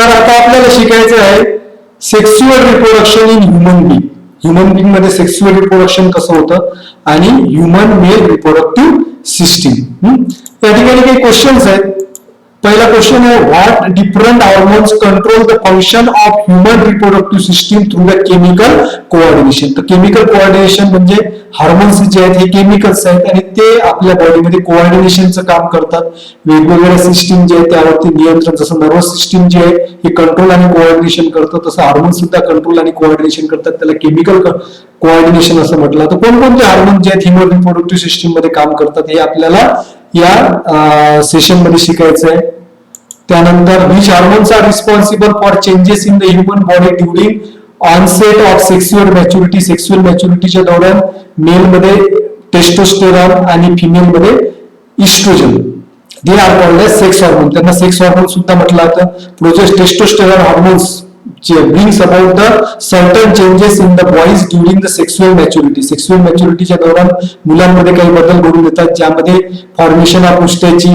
तर आता आपल्याला शिकायचं आहे sexual reproduction in human being. Human being मध्ये सेक्स्युअल रिप्रोडक्शन कसं होतं आणि ह्युमन मेल रिप्रोडक्टिव्ह सिस्टीम. या ठिकाणी काही क्वेश्चन्स आहेत. पहिला क्वेश्चन आहे what different hormones control the function of human reproductive system through the chemical coordination. तर केमिकल कोऑर्डिनेशन म्हणजे हार्मोन्स जे आहेत हे केमिकल्स आहेत आणि ते आपल्या बॉडीमध्ये कोऑर्डिनेशनचं काम करतात. वेगवेगळ्या सिस्टीम जे आहेत त्यावरती नियंत्रण, जसं नर्वस सिस्टीम जे आहे हे कंट्रोल आणि कोऑर्डिनेशन करतं, तसं हार्मोन्स सुद्धा कंट्रोल आणि कोऑर्डिनेशन करतात. त्याला केमिकल कोऑर्डिनेशन असं म्हटलं. तर कोणकोणते हार्मोन जे आहेत ह्युमन रिप्रोडक्टिव्ह सिस्टीम मध्ये काम करतात हे आपल्याला या सेशन मध्ये शिकायचं आहे. त्यानंतर which hormones are responsible for changes in the human body during onset of sexual maturity. Sexual मॅच्युरिटीच्या दौरान मेल मध्ये टेस्टोस्टेरॉन आणि फिमेल मध्ये oestrogen. They are called as sex hormone. त्यांना सेक्स हॉर्मोन सुद्धा म्हटलं जातं. Project testosterone hormones brings about the certain changes in the boys during the sexual maturity. Sexual मॅच्युरिटीच्या दौरान मुलांमध्ये काही बदल घडून येतात, ज्यामध्ये फॉर्मेशन ऑफ उष्ट्याची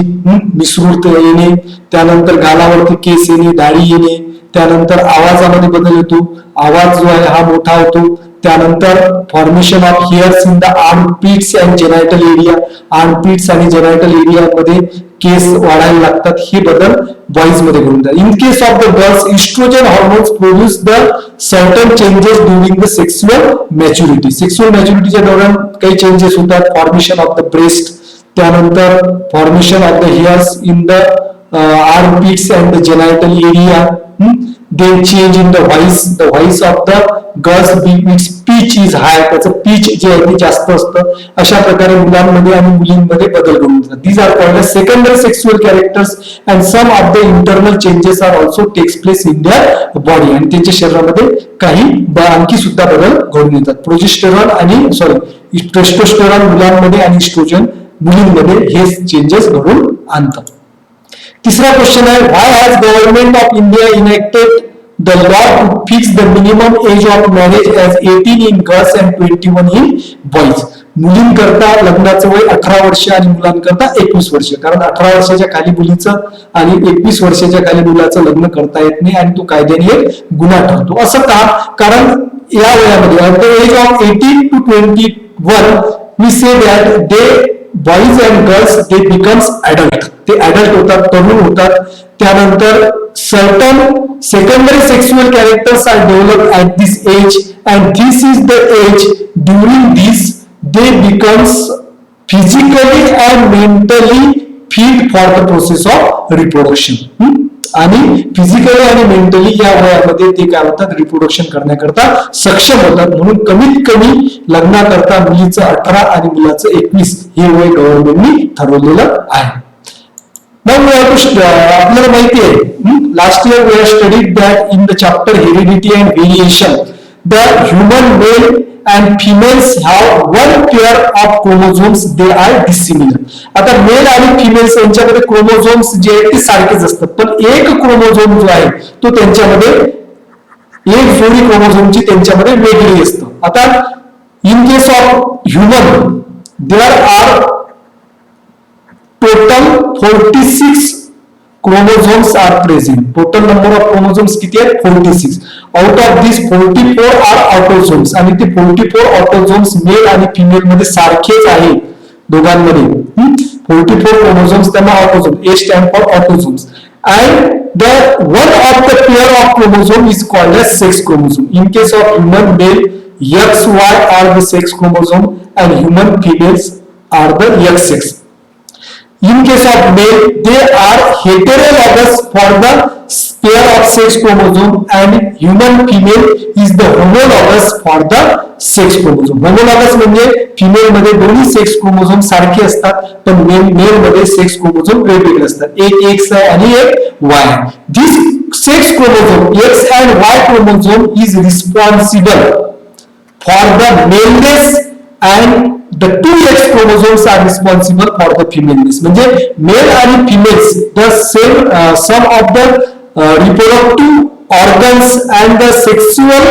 विस्तृत येणे, त्यानंतर गालावरती केस येणे, दाढी येणे, त्यानंतर आवाजामध्ये बदल येतो, आवाज जो आहे हा मोठा होतो, त्यानंतर formation of hairs in the armpits and जेनायटल area. Armpits आणि जेनायटल एरिया मध्ये केस वाढायला लागतात. हे बदल बॉईज मध्ये घडून जातात. In case of the girls oestrogen hormones produce the certain changes during the sexual maturity. Sexual मॅच्युरिटीच्या दौरान काही चेंजेस होतात. फॉर्मेशन ऑफ द ब्रेस्ट, त्यानंतर formation of the hairs in the armpits and the genital area. They change in the voice of the girls, its pitch is high. त्याचं pitch जे आहे ते जास्त असतं. अशा प्रकारे मुलांमध्ये आणि मुलींमध्ये बदल घडून येतात. These are called as secondary sexual characters and some of the internal changes are also takes place in their body. आणि त्यांच्या शरीरामध्ये काही आणखी सुद्धा बदल घडून येतात. प्रोजेस्टेरॉन आणि टेस्टोस्टेरॉन मुलांमध्ये आणि इस्ट्रोजन मुलींमध्ये हे चेंजेस घडून आणतात. तीसरा क्वेश्चन है why has government of India enacted the law to fix the minimum age of marriage age 18 in girls and 21 in boys. मुलींकरता लग्नाचं वय 18 वर्ष आणि मुलांकरता 21 वर्ष. कारण 18 वर्षाच्या खाली मुलीचं आणि 21 वर्षाच्या खाली मुलाचं लग्न करता येत नाही आणि तो कायद्याने एक गुन्हा ठरतो. असं का? कारण या वयामध्ये the age of 18 to 21 we say that they boys and girls they becomes adult. ते अडल्ट होतात, तरुण होतात. त्यानंतर certain secondary sexual characters are develop at this age and this is the age during this they becomes physically and mentally fit for the process of reproduction. आणि physically आणि mentally या वयामध्ये ते काय होतात, रिप्रोडक्शन करण्याकरता सक्षम होतात. म्हणून कमीत कमी लग्नाकरता मुलीचं 18 आणि मुलाचं 21 हे वय गव्हर्नमेंटनी ठरवलेलं आहे. मग आपल्याला माहिती आहे last year we have studied that in the chapter heredity and variation the human male and females have one pair of chromosomes, they are dissimilar. आता मेल आणि फिमेल्स यांच्यामध्ये क्रोमोझोम्स जे आहेत ते सारखेच असतात, पण एक क्रोमोझोम जो आहे तो त्यांच्यामध्ये एक जोडी क्रोमोझोमची त्यांच्यामध्ये वेगळी असतं. आता in case of human there are total 46 chromosomes are present. Total number of chromosomes किती आहेत? 46. Out of these 44 are autosomes. आणि ते 44 autosomes मेल आणि फिमेल मध्ये सारखेच आहेत दोघांमध्ये. 44 chromosomes त्यांना autosomes. A stand for autosomes. And the one of the pair of chromosome is called as sex chromosome. In case of human male, XY are the sex chromosome and human females are the XX. In case of male, they are heterologous for the pair of sex chromosome and human female is the homologous for the sex chromosome. Homologous म्हणजे female मध्ये दोन्ही sex chromosome सारखे असतात, पण mail मध्ये sex chromosome वेगवेगळे असतात. एक X आहे आणि एक Y. This sex chromosome X and Y chromosome is responsible for the maleness and the 2X chromosomes are responsible for the femaleness. म्हणजे मेल आणि females the same some of the reproductive organs and the sexual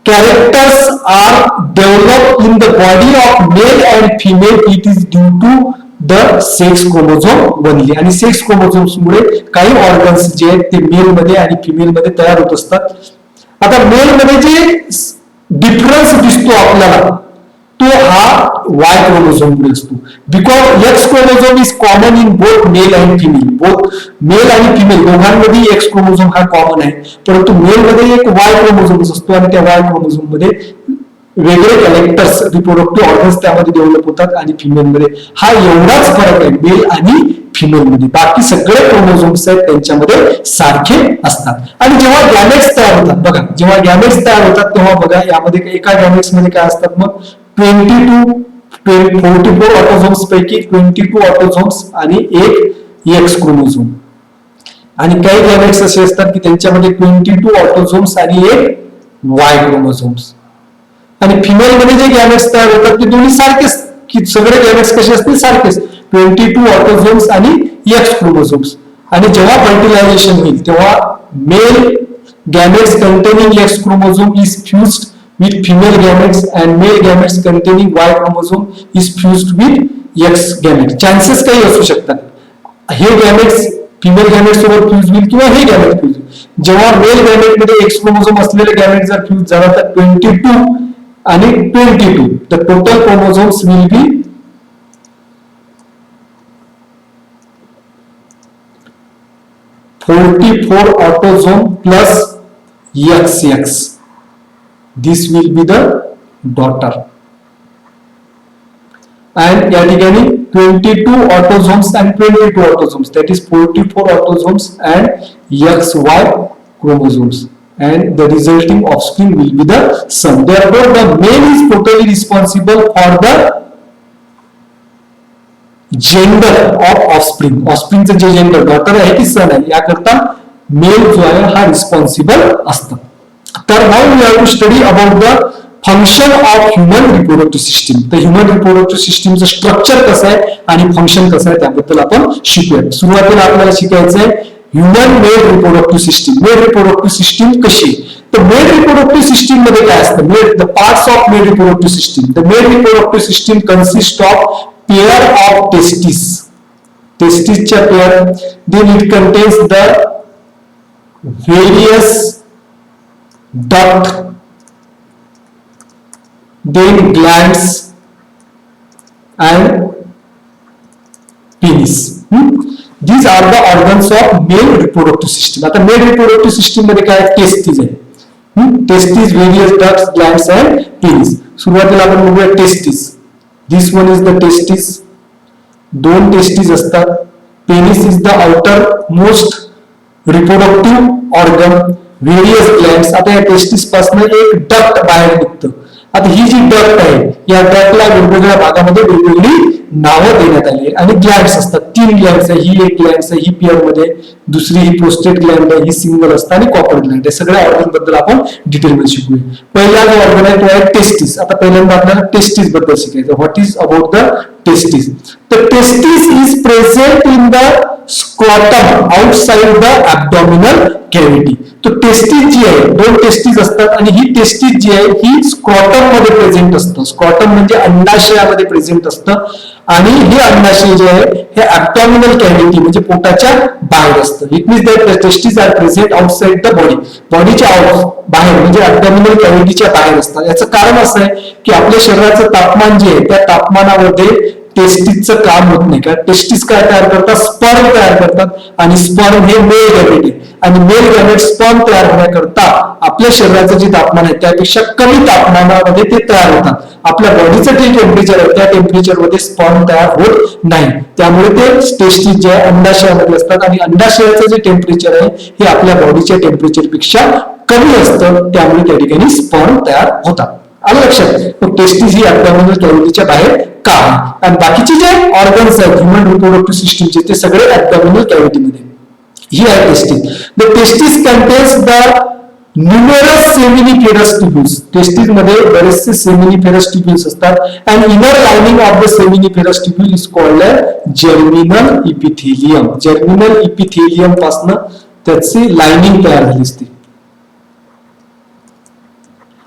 characters are developed in the body of male and female. It is due to the sex chromosome only. आणि sex chromosomes मुळे काही organs जे आहेत ते mail मध्ये आणि female मध्ये तयार होत असतात. आता मेल मध्ये जे डिफरन्स दिसतो आपल्याला तो हा वाय क्रोमोझोम मुळे असतो. Because x chromosome is common in both male and female. Both male आणि फिमेल दोघांमध्ये एक्स क्रोमोझोम हा कॉमन आहे, परंतु मेल मध्ये एक वाय क्रोमोझोम असतो आणि त्या वाय क्रोमोझोम मध्ये वेगळे कॅरेक्टर्स रिप्रोडक्टिव्ह ऑर्गन्स त्यामध्ये डेव्हलप होतात आणि फिमेल मध्ये हा एवढाच फरक आहे मेल आणि फिमेल मध्ये. बाकी सगळे क्रोमोझोम्स आहेत त्यांच्यामध्ये सारखे असतात. आणि जेव्हा गॅमेट्स तयार होतात बघा, जेव्हा गॅमेट्स तयार होतात तेव्हा बघा यामध्ये एका गॅमेट्स मध्ये काय असतात मग 44 ऑटोझोम्स पैकी 22 ऑटोझोम्स आणि एक एक्स क्रोमोझोम. आणि काही गॅमेट्स असे असतात की त्यांच्यामध्ये 22 ऑटोझोम्स आणि एक वाय क्रोमोझोम्स. आणि फिमेल मध्ये जे गॅमेट्स तयार होतात ते दोन्ही सारखेच, की सगळे गॅमेट्स कसे असतील सारखेच 22 ऑटोझोम्स आणि एक्स क्रोमोझोम्स. आणि जेव्हा फर्टिलायझेशन होईल तेव्हा male gametes containing X chromosome is fused with female gametes and male gametes containing Y chromosome is fused with X gamete. Chances काही असू शकतात, हे गॅमेट्स फिमेल गॅमेट सोबत फ्यूज होईल किंवा हे गॅमेट फ्यूज. जेव्हा मेल गॅमेट मध्ये एक्स क्रोमोझोम असलेले गॅमेट जर फ्यूज झाला तर 22 आणि 22 the total chromosomes will be 44 autosome plus XX. This will be the daughter. And या ठिकाणी 22 autosomes and 22 autosomes, that is 44 autosomes and XY chromosomes, and the resulting offspring will be the son. Therefore, the male is totally responsible for the gender of offspring. Offspring चे जे gender daughter आहे की सन आहे याकरता mail जो आहे हा responsible असतो. तर now we have to study about the function of human reproductive system. तर ह्युमन रिप्रोडक्टिव्ह सिस्टीमचं स्ट्रक्चर कसं आहे आणि फंक्शन कसं आहे त्याबद्दल आपण शिकूया. सुरुवातीला आपल्याला शिकायचं आहे human male reproductive system. Male reproductive system कशी? तर मेल रिप्रोडक्टिव्ह सिस्टीम मध्ये काय असतं? The parts of male reproductive system. The male reproductive system consist of pair of testis. टेस्टिसच्या pair, then it contains the various duct, then glands and penis. These are the organs of male reproductive system. आता male reproductive system मध्ये काय? Testis आहे. Testis, various ducts, glands and penis. सुरुवातीला आपण बघूया testis. This one is the testis. दोन testis असतात. Penis is the outer most reproductive organ. Various glands. आता या टेस्टिस पासून एक डक्ट बाहेर निघतं. आता ही जी डक्ट आहे या डक्टला वेगवेगळ्या भागामध्ये वेगवेगळी नावं देण्यात आली आणि ग्लँड्स असतात. 3 ग्लँड्स आहे. ही एक ग्लँड्स आहे, ही पेअर मध्ये. दुसरी ही प्रोस्टेट ग्लँड आहे, ही सिंगल असतं आणि कॉपर ग्लँड आहे. सगळ्या ऑर्गन बद्दल आपण डिटेल मध्ये शिकूया. पहिला जो ऑर्गन आहे तो आहे टेस्टिस. आता पहिल्यांदा आपल्याला टेस्टिस बद्दल शिकायचं. What is about the testis? तर testis is present in the scrotum outside the abdominal cavity. तो टेस्टिस जी आहे, दोन टेस्टिस असतात आणि ही टेस्टिस जी आहे ही स्क्रॉटम मध्ये प्रेझेंट असतं. स्क्रॉटम म्हणजे अंडाशयामध्ये प्रेझेंट असतं आणि हे अंडाशय जे आहे हे ॲब्डॉमिनल कॅव्हिटी म्हणजे पोटाच्या बाहेर असतं. It means that testis are present outside the body. बॉडीच्या बाहेर म्हणजे ॲब्डॉमिनल कॅव्हिटीच्या बाहेर असतात. याचं कारण असं आहे की आपल्या शरीराचं तापमान जे आहे त्या तापमानामध्ये टेस्टिसचं काम होत नाही. कारण टेस्टिस काय तयार करतात? स्पर्म तयार करतात आणि स्पर्म हे मेल गॅमेट आहे आणि मेल गॅमेट स्पर्म तयार होण्याकरता आपल्या शरीराचं जे तापमान आहे त्यापेक्षा कमी तापमानामध्ये ते तयार होतात. आपल्या बॉडीचं जे टेम्परेचर आहे त्या टेम्परेचरमध्ये स्पर्म तयार होत नाही. त्यामुळे ते टेस्टिस जे आहे अंडाशयामध्ये असतात आणि अंडाशयाचं जे टेम्परेचर आहे हे आपल्या बॉडीच्या टेम्परेचरपेक्षा कमी असतं. त्यामुळे त्या ठिकाणी स्पर्म तयार होतात. आलं लक्षात? टेस्टिस ही ॲब्डॉमिनल कॅव्हिटीच्या बाहेर का आहे आणि बाकीचे जे ऑर्गन्स आहेत ह्युमन रिप्रोडक्टिव्ह सिस्टीमचे ते सगळे ॲब्डॉमिनल कॅव्हिटीमध्ये. ही आहे testis. The testis contains the numerous seminiferous tubules. Testis मध्ये बरेचसे सेमिनिफेरस ट्यूब्यूल्स असतात आणि inner lining of the seminiferous tubule is called germinal epithelium. Germinal epithelium पासून त्याची लाइनिंग तयार झाली असते.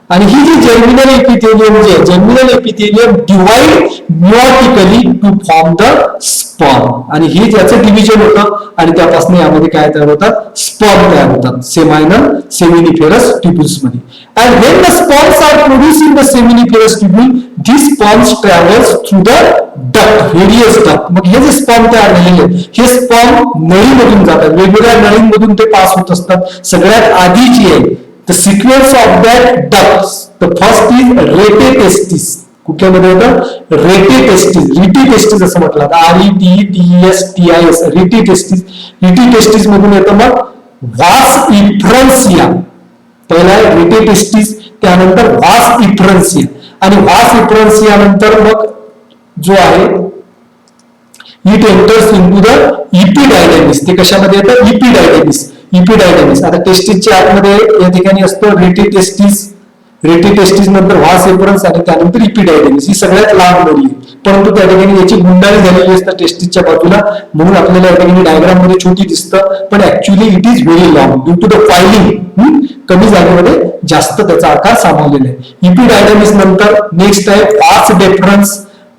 आणि ही जी जर्मिनल एपिथेलियम जे आहे, germinal epithelium divide meiotically to form the sperm, आणि हे ज्याचं डिव्हिजन होतं आणि त्यापासून यामध्ये काय तयार होतात, स्पर्म तयार होतात सेमिनिफेरस ट्युब्युल्स मध्ये. And when the sperms are produced in the seminiferous tubule, these sperms travels through the duct, various duct. मग हे जे स्पर्म तयार झालेले हे स्पर्म नळीमधून जातात, वेगवेगळ्या नळींमधून ते पास होत असतात. सगळ्यात आधी जी आहे the sequence of that ducts, the first is rete-testis. कुठल्यामध्ये होतं, रेटिटेस्टिस असं म्हटलं जातं, RETESTIS, रेटिटेस्टिस. रेटिटेस्टिस मधून येतं मग व्हास इफ्रन्सिया, पहिला आहे रेटिटेस्टिस, त्यानंतर व्हास इफ्रन्सिया, आणि व्हास इफ्रन्सिया नंतर मग जो आहे इट एंटर्स इनटू द इपिडायडॅमिस. ते कशामध्ये येतं, इपिडायडॅमिस. आता टेस्टिसच्या आतमध्ये या ठिकाणी असतो रेटिटेस्टिस नंतर व्हास एफरन्स आणि त्यानंतर इपिडायडॅमिस. ही सगळ्यात लहान नळी आहे, परंतु त्या ठिकाणी याची गुंडाळी झालेली असते टेस्टिसच्या बाजूला, म्हणून आपल्याला या ठिकाणी डायग्राम मध्ये छोटी दिसतं, पण actually it is very long due to the filing. कमी जागेमध्ये जास्त त्याचा आकार सामावलेला आहे. इपिडायडॅमिस नंतर नेक्स्ट आहे व्हास डेफरन्स.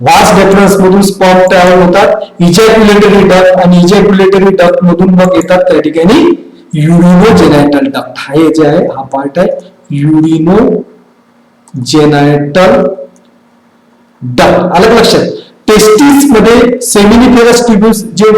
व्हास डेफरन्स मधून स्पर्म तयार होतात, इजॅक्युलेटरी डक्ट, आणि इजॅक्युलेटरी डक्ट मधून मग येतात त्या ठिकाणी युरिनोजेनायटल डक्ट. हे जे आहे हा पार्ट आहे युरिनोजेनायटल डक्ट. आलं लक्षात. टेस्टिस मध्ये सेमिनिफेरस ट्युब्युल्स जे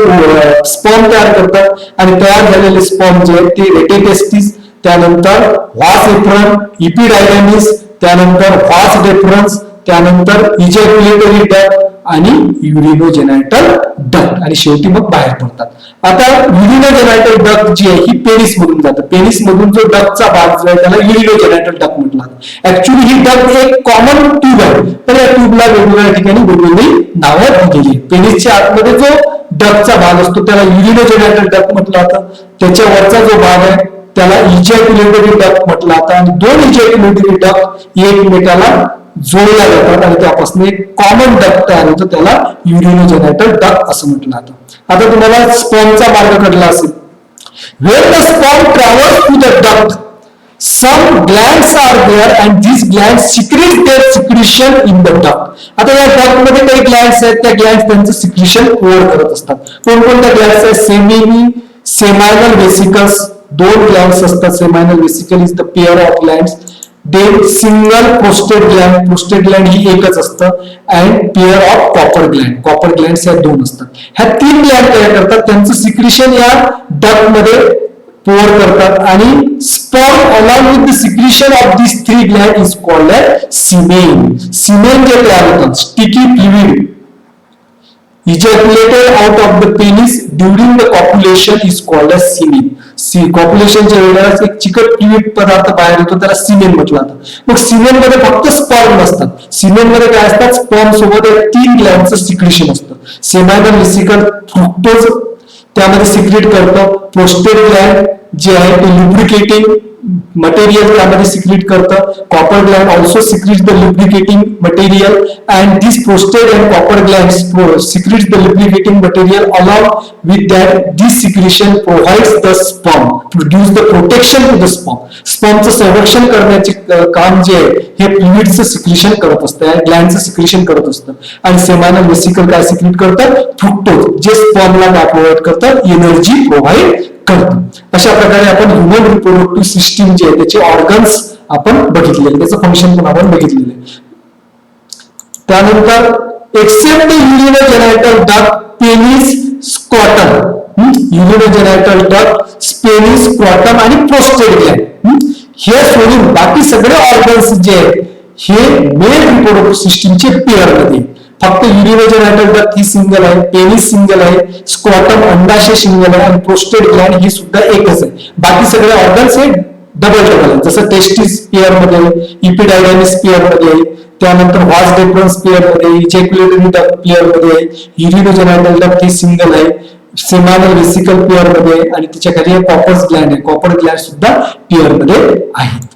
स्पर्म तयार करतात, आणि तयार झालेले स्पर्म जे आहेत ते रेटिटेस्टिस, त्यानंतर व्हास एफ्रन, इपिडायडॅमिस, त्यानंतर व्हास डेफरन्स, त्यानंतर इजॅक्युलेटरी डक्ट आणि युरिनोजेनायटल डक्ट, आणि शेवटी मग बाहेर पडतात. आता युरिनोजेनायटल डक्ट जी आहे ही पेनिस मधून जातं. पेनिस मधून जो डक्टचा भाग जो आहे त्याला युरिनोजेनायटल डक्ट म्हटलं जातं. ऍक्च्युअली ही डक्ट एक कॉमन ट्यूब आहे, तर या ट्यूबला वेगवेगळ्या ठिकाणी वेगवेगळी नावं दिलेली आहेत. पेनिसच्या आतमध्ये जो डक्टचा भाग असतो त्याला युरिनोजेनायटल डक्ट म्हटलं जातं. त्याच्यावरचा जो भाग आहे त्याला इजॅक्युलेटरी डक्ट म्हटलं जातं, आणि दोन इजॅक्युलेटरी डक्ट एकमेकाला जोडल्या जातात आणि त्यापासून एक कॉमन डक्ट तयार होतं, त्याला युरिनोजेनायटल डक्ट असं म्हटलं जातं. आता तुम्हाला स्पर्मचा मार्ग कळला असेल. When the sperm travels to the duct, some glands are there and these glands secrete their secretion in the duct. आता या डक्ट मध्ये काही ग्लँड्स आहेत, त्या ग्लँड्स त्यांचं सिक्रेशन ओव्हर करत असतात. कोणकोणत्या ग्लँड्स आहेत, सेमायनल वेसिकल्स, दोन ग्लँड्स असतात. Seminal vesicle is the pair of glands. Then single prostate gland ही एकच असतं, and pair of Cowper glands या दोन असतात. ह्या तीन ग्लँड तयार करतात, त्यांचं सिक्रेशन या डक्ट मध्ये पोअर करतात, आणि sperm along with the secretion of this three gland is called as semen. Semen जे तयार होतात, sticky fluid ejaculated out of the penis during the copulation is called as semen. कॉप्युलेशनच्या वेळेला एक चिकट फ्लुइड पदार्थ बाहेर येतो, त्याला सिमेन म्हटलं जातं. मग सिमेन मध्ये फक्त स्पर्म नसतात, सिमेन मध्ये काय असतात, स्पर्म सोबत तीन ग्लँडचं सिक्रेशन असतं. सेमायनल वेसिकल फ्रुक्टोज त्यामध्ये सिक्रेट करतं. प्रोस्टेट ग्लँड जे आहे ते लुब्रिकेटिंग मटेरियल त्यामध्ये सिक्रेट करतं. Cowper gland also secrete the lubricating material, and this prostate and Cowper gland secrete the lubricating material. Along with that this secretion provides the sperm, produce the protection to the sperm. स्पर्मचं संरक्षण करण्याचे काम जे आहे हे फ्लुइडचं secretion करत असतं, या ग्लँडचं सिक्रेशन करत असतं. आणि सेमायनल वेसिकल काय सिक्रेट करतात, फ्रुक्टोज, जे स्पर्मला काय प्रोव्हाइड करतात, एनर्जी प्रोव्हाइड करतो. अशा प्रकारे आपण ह्युमन रिप्रोडक्टिव्ह सिस्टीम जे आहे त्याचे ऑर्गन्स आपण बघितलेले, त्याचं फंक्शन पण आपण बघितलेले. त्यानंतर except the urinogenital duct, penis, scrotum, urinogenital duct, penis, scrotum आणि प्रोस्टेट ग्लँड, हे सोडून बाकी सगळे ऑर्गन्स जे आहेत हे मेल रिप्रोडक्टिव्ह सिस्टीमचे पेअर मध्ये. फक्त युरिनोजेनायटल डक्ट ही सिंगल आहे, पेनिस सिंगल आहे, स्क्रॉटम अंडाशय सिंगल आहे, आणि प्रोस्टेट ग्लँड ही सुद्धा एकच आहे. बाकी सगळे ऑर्गन्स हे डबल आहे. जसं टेस्टिस पेअर मध्ये आहे, इपिडायडॅमिस पेअर मध्ये आहे, त्यानंतर व्हास डेफरन्स पेअर मध्ये, इजॅक्युलेटरी डक्ट पेअर मध्ये आहे, युरिनोजेनायटल डक्ट ही सिंगल आहे, सेमायनल वेसिकल पेअर मध्ये, आणि त्याच्या खाली कॉपर ग्लँड आहे, कॉपर ग्लँड सुद्धा पेअर मध्ये आहेत.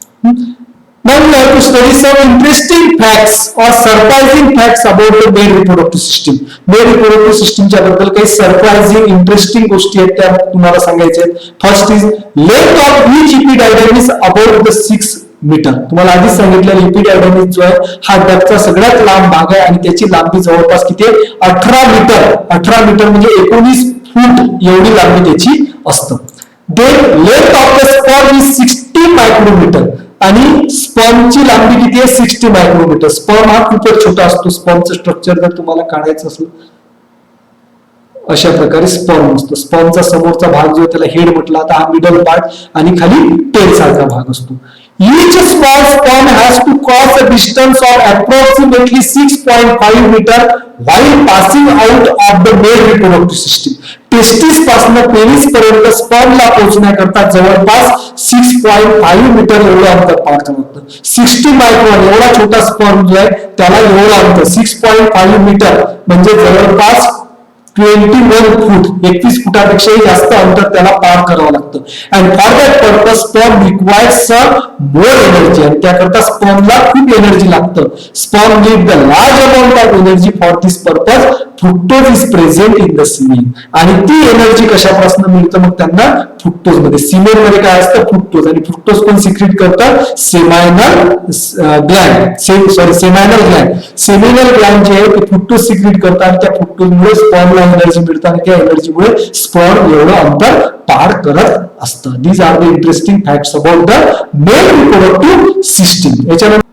Now we have to study some interesting facts or surprising facts about the male reproductive system. Male reproductive system च्या बद्दल काही सरप्राइजिंग इंटरेस्टिंग गोष्टी आहेत त्या तुम्हाला सांगायच्या आहेत. First is length of each epididymis about the 6 metre. तुम्हाला आधीच सांगितलं एपिडर्मिस जो आहे हा डगचा सगळ्यात लांब भाग आहे आणि त्याची लांबी जवळपास किती आहे? 18 मीटर. 18 मीटर म्हणजे 19 फूट एवढी लांबी त्याची असतं. Then length of the sperm is 60 micrometre आणि स्पर्मची लांबी किती आहे? 60 मायक्रोमीटर. स्पर्म हा खूपच छोटा असतो. स्पर्मचं स्ट्रक्चर जर तुम्हाला काढायचं असेल अशा प्रकारे स्पर्म असतो. स्पर्मचा समोरचा भाग जो त्याला हेड म्हटला, आता हा मिडल पार्ट आणि खाली टेल सारखा भाग असतो. Each small sperm has to cross a distance of approximately 6.5 meter while passing out of the male reproductive system. Testis पासून पेनिस पर्यंत स्पर्मला पोहोचण्याकरता जवळपास 6.5 मीटर एवढं अंतर पार करावं. 60 मायक्रॉन एवढा छोटा स्पर्म जो आहे त्याला एवढं अंतर 6.5 मीटर म्हणजे जवळपास 21 फूट, 21 फुटापेक्षाही जास्त अंतर त्याला पार करावं लागतं. And for that purpose sperm requires more energy आणि त्याकरता स्पर्मला खूप एनर्जी लागतं. Sperm need the large amount of energy for this purpose. Fructose is present in the semen आणि ती एनर्जी कशापासून मिळतं? मग त्यांना फ्रुक्टोज मध्ये. सिमेन मध्ये काय असतं? फ्रुक्टोज. आणि फ्रुक्टोज कोण सिक्रेट करतं? सेमायनल ग्लॅन्ड. सेमायनल ग्लॅन्ड. सेमिनल ग्लॅन्ड जे आहे ते फ्रुक्टोज सिक्रेट करतात आणि त्या फ्रुक्टोजमुळे स्पर्मला एनर्जी मिळतं आणि त्या एनर्जीमुळे स्पर्म एवढं अंतर पार करत असतं. These are the interesting facts about the male reproductive system. याच्यानंतर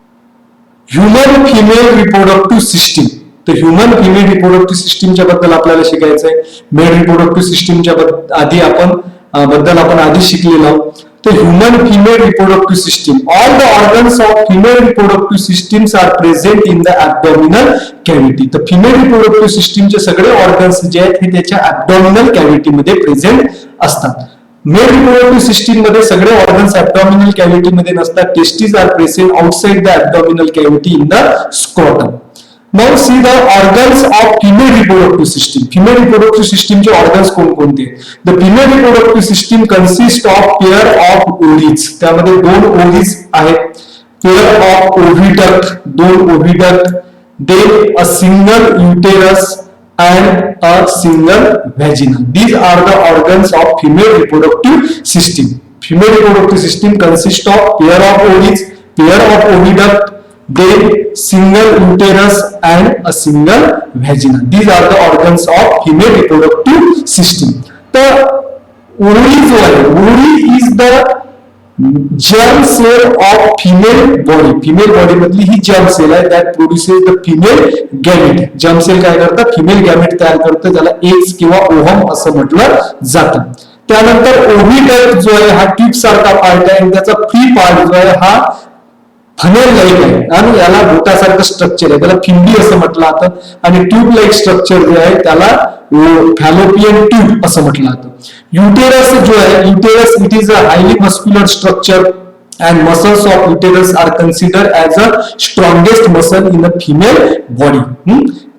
ह्युमन फिमेल रिप्रोडक्टिव्ह सिस्टीम. तर ह्युमन फिमेल रिप्रोडक्टिव्ह सिस्टीमच्या बद्दल आपल्याला शिकायचं आहे. मेल रिप्रोडक्टिव्ह सिस्टीमच्या आधी आपण आधी शिकलेलो आहोत. तर human female reproductive system. All the organs of female reproductive systems are present in the abdominal cavity. तर फिमेल रिप्रोडक्टिव्ह सिस्टीमचे सगळे ऑर्गन्स जे आहेत हे त्याच्या ऍब्डॉमिनल कॅव्हिटीमध्ये प्रेझेंट असतात. मेल रिप्रोडक्टिव्ह सिस्टीम मध्ये सगळे ऑर्गन्स ऍब्डॉमिनल कॅव्हिटी मध्ये नसतात. Testis are present outside the abdominal cavity in the scrotum. Now see the organs of female reproductive system. Female reproductive system चे organs कोणकोणते? The female reproductive system consists of pair of ovaries. त्यामध्ये 2 ovaries आहेत. Pair of oviduct, 2 oviduct. Then a single uterus and a single vagina. These are the organs of female reproductive system. Female reproductive system consists of pair of ovaries, pair of oviduct, then single uterus and a single vagina. These are the organs of female reproductive system. The ovary जो आहे, ovary is the germ cell of female body. Female body मधली ही germ cell आहे that produces the female gamete. germ cell काय करतं? female gamete तयार करतं, ज्याला eggs किंवा ओव्हम असं म्हटलं जातं. त्यानंतर ओव्हिडक्ट जो आहे हा ट्यूब सारखा पार्ट आहे आणि त्याचा फ्री पार्ट जो आहे हा फनेल लाईक आहे आणि याला बोटासारखं स्ट्रक्चर आहे, त्याला फिंडी असं म्हटलं जातं. आणि ट्यूब लाईक स्ट्रक्चर जे आहे त्याला फॅलोपियन ट्यूब असं म्हटलं जातं. युटेरस जो आहे, uterus it is a highly muscular structure and muscles of uterus are considered as the strongest muscle in the female body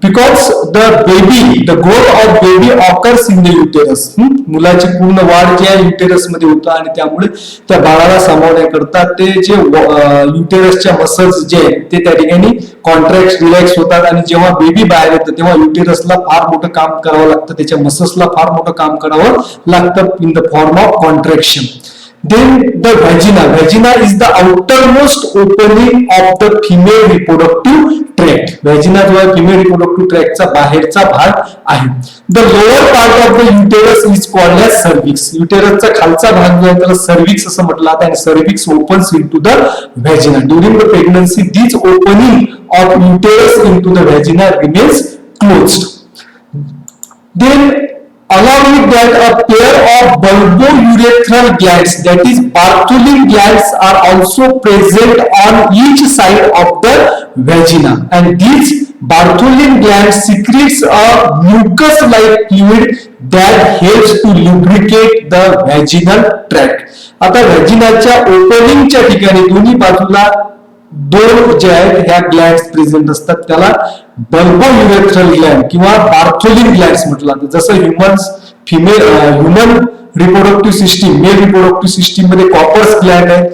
because the growth of baby occurs in the uterus. मुलाची पूर्ण वाढ जी आहे uterus मध्ये होतं आणि त्यामुळे त्या बाळाला सांभाळण्याकरता ते जे युटेरसच्या मसल्स जे आहेत ते त्या ठिकाणी कॉन्ट्रॅक्ट रिलॅक्स होतात आणि जेव्हा बेबी बाहेर येतं तेव्हा युटेरसला फार मोठं काम करावं लागतं, त्याच्या मसल्सला फार मोठं काम करावं लागतं in the form of contraction. Then the vagina. Vagina is the outermost opening of the female reproductive tract. Vagina जो आहे female reproductive tract चा बाहेरचा भाग आहे. The lower part of the uterus is called as cervix. Uterus चा खालचा भाग जो आहे त्याला cervix असं म्हटलं जातं आणि cervix opens into the vagina. During the pregnancy, this opening of uterus into the vagina remains closed. Then along with that, a pair of bulbourethral glands, that is Bartholin glands, are also present on each side of the vagina, and these Bartholin glands secretes a mucus-like fluid that helps to lubricate the vaginal tract. आता व्हॅजिनाच्या ओपनिंगच्या ठिकाणी दोन्ही बाजूला 2 जे आहेत ह्या glands present असतात, त्याला बल्बोयुरेथ्रल ग्लँड किंवा बार्थोलिन ग्लँड्स म्हटलं जातं. जसं human reproductive system, male reproductive system मध्ये कॉपर्स ग्लँड आहे,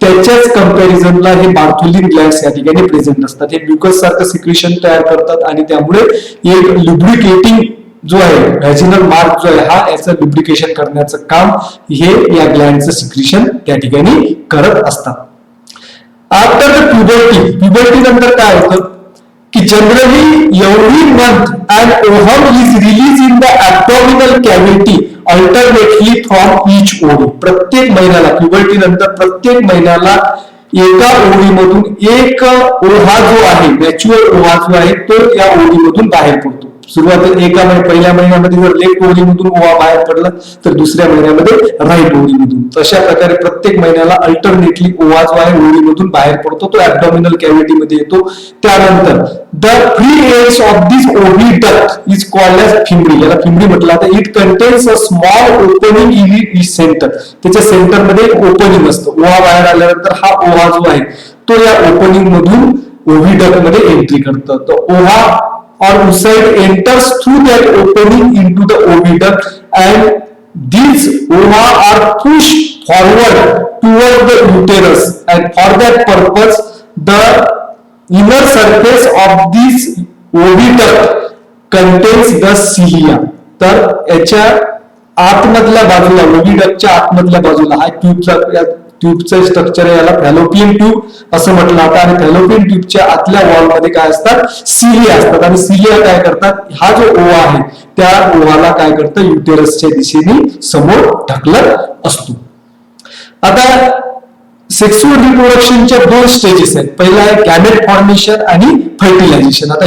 त्याच्याच कंपॅरिझनला हे बार्थोलिन ग्लँड्स या ठिकाणी प्रेझेंट असतात. हे म्युकस सारखं सिक्रेशन तयार करतात आणि त्यामुळे एक लुब्रिकेटिंग जो आहे व्हॅजिनल मार्क जो आहे हा याचं लुब्रिकेशन करण्याचं काम हे या ग्लँडचं सिक्रेशन त्या ठिकाणी करत असतात. आफ्टर द प्युबर्टी नंतर काय होतं की generally every month and ovum is release in the abdominal cavity alternately from each ovary. प्रत्येक महिन्याला प्युबर्टी नंतर प्रत्येक महिन्याला एका ओळीमधून एक ओहा जो आहे मॅच्युअर ओहा जो आहे तो या ओळीमधून बाहेर पडतो. सुरुवातीला पहिल्या महिन्यामध्ये जर लेफ्ट ओळीमधून ओहा बाहेर पडला तर दुसऱ्या महिन्यामध्ये राईट ओळीमधून. तशा प्रकारे प्रत्येक महिन्याला अल्टरनेटली ओहा जो आहे ओळीमधून बाहेर पडतो, तो ऍब्डॉमिनल कॅव्हिटीमध्ये येतो. त्यानंतर the free ends of this oviduct is called as fimbriae. याला फिमरी म्हटलं जातं. It contains a small opening in it centre. त्याच्या सेंटरमध्ये एक ओपनिंग असतं. ओहा बाहेर आल्यानंतर हा ओहा जो आहे तो या ओपनिंग मधून ओव्हिडक्ट मध्ये एंट्री करतो. तर ओहा or oocyte enters through that opening into the oviduct and these ova are pushed forward toward the uterus, and for that purpose the inner surface of this oviduct contains the cilia. तर याच्या आतमधल्या बाजूला ओव्हिडक्टच्या आतमधल्या बाजूला हा ट्यूबचं structure आहे, याला fallopian tube असं म्हटलं जातं. आणि फॅलोपियन ट्यूबच्या आतल्या वॉलमध्ये काय असतात, सिलिया असतात. आणि सिलिया काय करतात, हा जो ओवा आहे त्या ओवाला काय करतं, युटेरसच्या दिशेने समोर ढकलत असतो. आता सेक्सुअल रिप्रोडक्शनच्या दोन स्टेजेस आहेत. पहिला आहे गॅमेट फॉर्मेशन आणि फर्टिलायझेशन. आता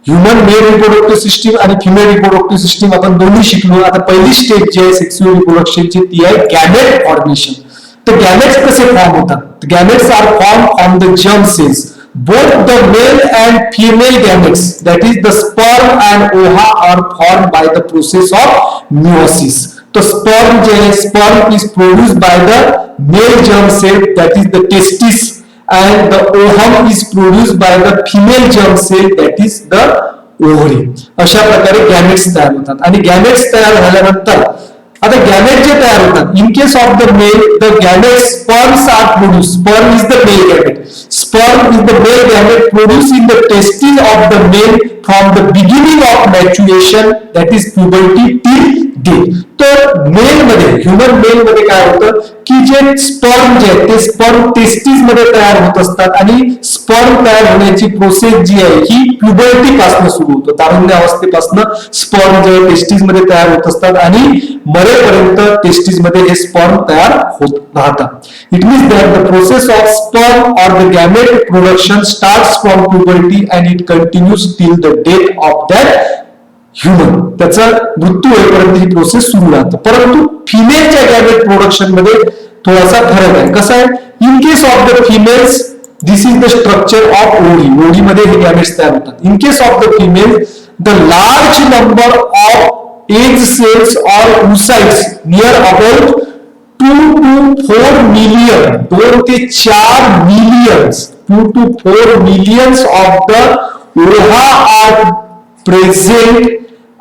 ह्युमन मेल रिप्रोडक्टिव्ह सिस्टीम आणि फिमेल रिप्रोडक्टिव्ह सिस्टीम आपण दोन्ही शिकलो. आता पहिली स्टेज जी आहे सेक्सुअल रिप्रोडक्शनची ती आहे गॅमेट फॉर्मेशन. तर गॅमेट्स कसे फॉर्म होतात, gametes are form from the germ cells. Both the male and female gametes that is the sperm and ova are form by the process of meiosis. तो sperm जे आहे, sperm is produced by the male germ cell that is the testis and the ovum is produced by the female germ cell that is the ovary. अशा प्रकारे gametes तयार होतात. आणि gametes तयार झाल्यानंतर आता गॅमेट जे तयार होतात, in case of the male the gamete sperms are produce. Sperm is the male gamete. Sperm is the male gamete produce in the testis of the male from the beginning of maturation that is puberty till death. तर male मध्ये, human male मध्ये काय होतं की जे sperm जे आहे ते स्पर्म टेस्टिस मध्ये तयार होत असतात. आणि स्पर्म तयार होण्याची प्रोसेस जी आहे ही प्युबर्टी पासून सुरू होतं. तारुण्य अवस्थेपासून स्पर्म जे टेस्टिस मध्ये तयार होत असतात आणि मरेपर्यंत टेस्टिस मध्ये हे स्पर्म तयार होत राहतात. It means that the process of sperm or the gamete production starts from puberty and it continues till the death of that human. त्याचा मृत्यू होईपर्यंत ही प्रोसेस सुरू राहते. परंतु फिमेलच्या गॅमेट प्रोडक्शन मध्ये थोडासा फरक आहे. कसं आहे, in case of the females this is the structure of ovary. ओव्हरीमध्ये हे गॅमेट्स तयार होतात. In case of the female the large number of egg cells or oocytes near about 2 to 4 million, 2 ते 4 millions, 2 to 4 millions of the ova are present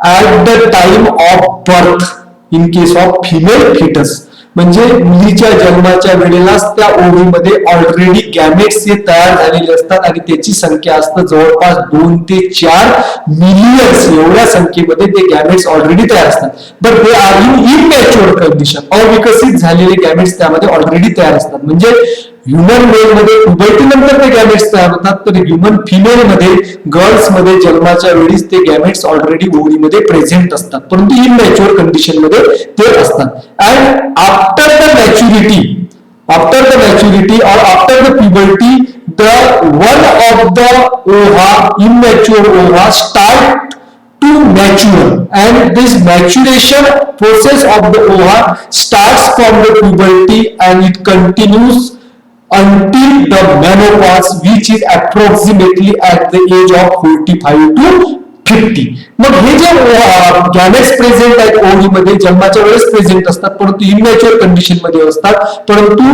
at the time of birth in case of female fetus. म्हणजे मुलीच्या जन्माच्या वेळेलाच त्या ओव्हरीमध्ये already gametes हे तयार झालेले असतात आणि त्याची संख्या असते जवळपास 2 ते 4 मिलियन्स. एवढ्या संख्येमध्ये ते गॅमेट्स ऑलरेडी तयार असतात. But they are in immature condition. अविकसित झालेले गॅमेट्स त्यामध्ये ऑलरेडी तयार असतात. म्हणजे ह्युमन मेल मध्ये प्युबर्टी नंतर ते गॅमेट्स तयार होतात, तर ह्युमन फिमेल मध्ये, गर्ल्स मध्ये जन्माच्या वेळीच ते गॅमेट्स ऑलरेडी ओव्हरीमध्ये प्रेझेंट असतात, परंतु इमॅच्युअर कंडिशन मध्ये ते असतात. And after the maturity or after the puberty, the one of the ova, immature ova, start to mature, and this maturation process of the ova starts from the puberty and it continues until the menopause, which is approximately at the age of 45 to 50. मग हे जे gametes present आहेत ovary मध्ये जन्माच्या वेळेस present असतात, परंतु immature condition मध्ये असतात. परंतु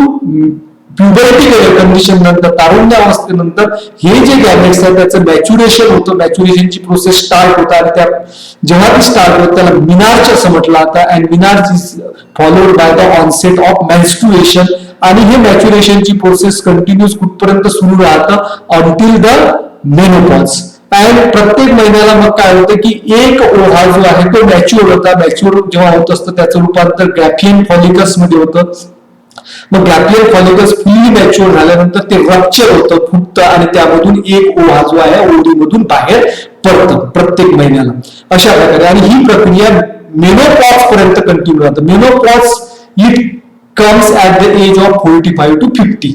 प्युबर्टी कंडिशन नंतर, तारुण्य अवस्थेनंतर हे जे गॅमेट्स आहेत त्याचं मॅच्युरेशन होतं. मॅच्युरेशनची प्रोसेस स्टार्ट होतं आणि त्या जेव्हा ती स्टार्ट होत त्याला मिनार्च असं म्हटलं जातं. And menarche is followed by the onset of menstruation. आणि हे मॅच्युरेशनची प्रोसेस कंटिन्यूस कुठपर्यंत सुरू राहतं, अंटिल द मेनोपॉज. अँड प्रत्येक महिन्याला मग काय होतं की एक ओव्हा जो आहे तो मॅच्युअर होता. मॅच्युअर जेव्हा होत असतं त्याचं रूपांतर ग्रॅफियन फॉलिकल्स मध्ये होतं. मग गॅप्लियर फॉलिकल्स फुल्ली मॅच्युअर झाल्यानंतर ते रप्चर होतं, फुटतं आणि त्यामधून एक ओव्हा जो आहे ओव्हरीमधून बाहेर पडतं प्रत्येक महिन्याला. अशा प्रकारे आणि ही प्रक्रिया मेनोपॉज पर्यंत कंटिन्यू राहतं. Menopause it comes at the age of 45 to 50.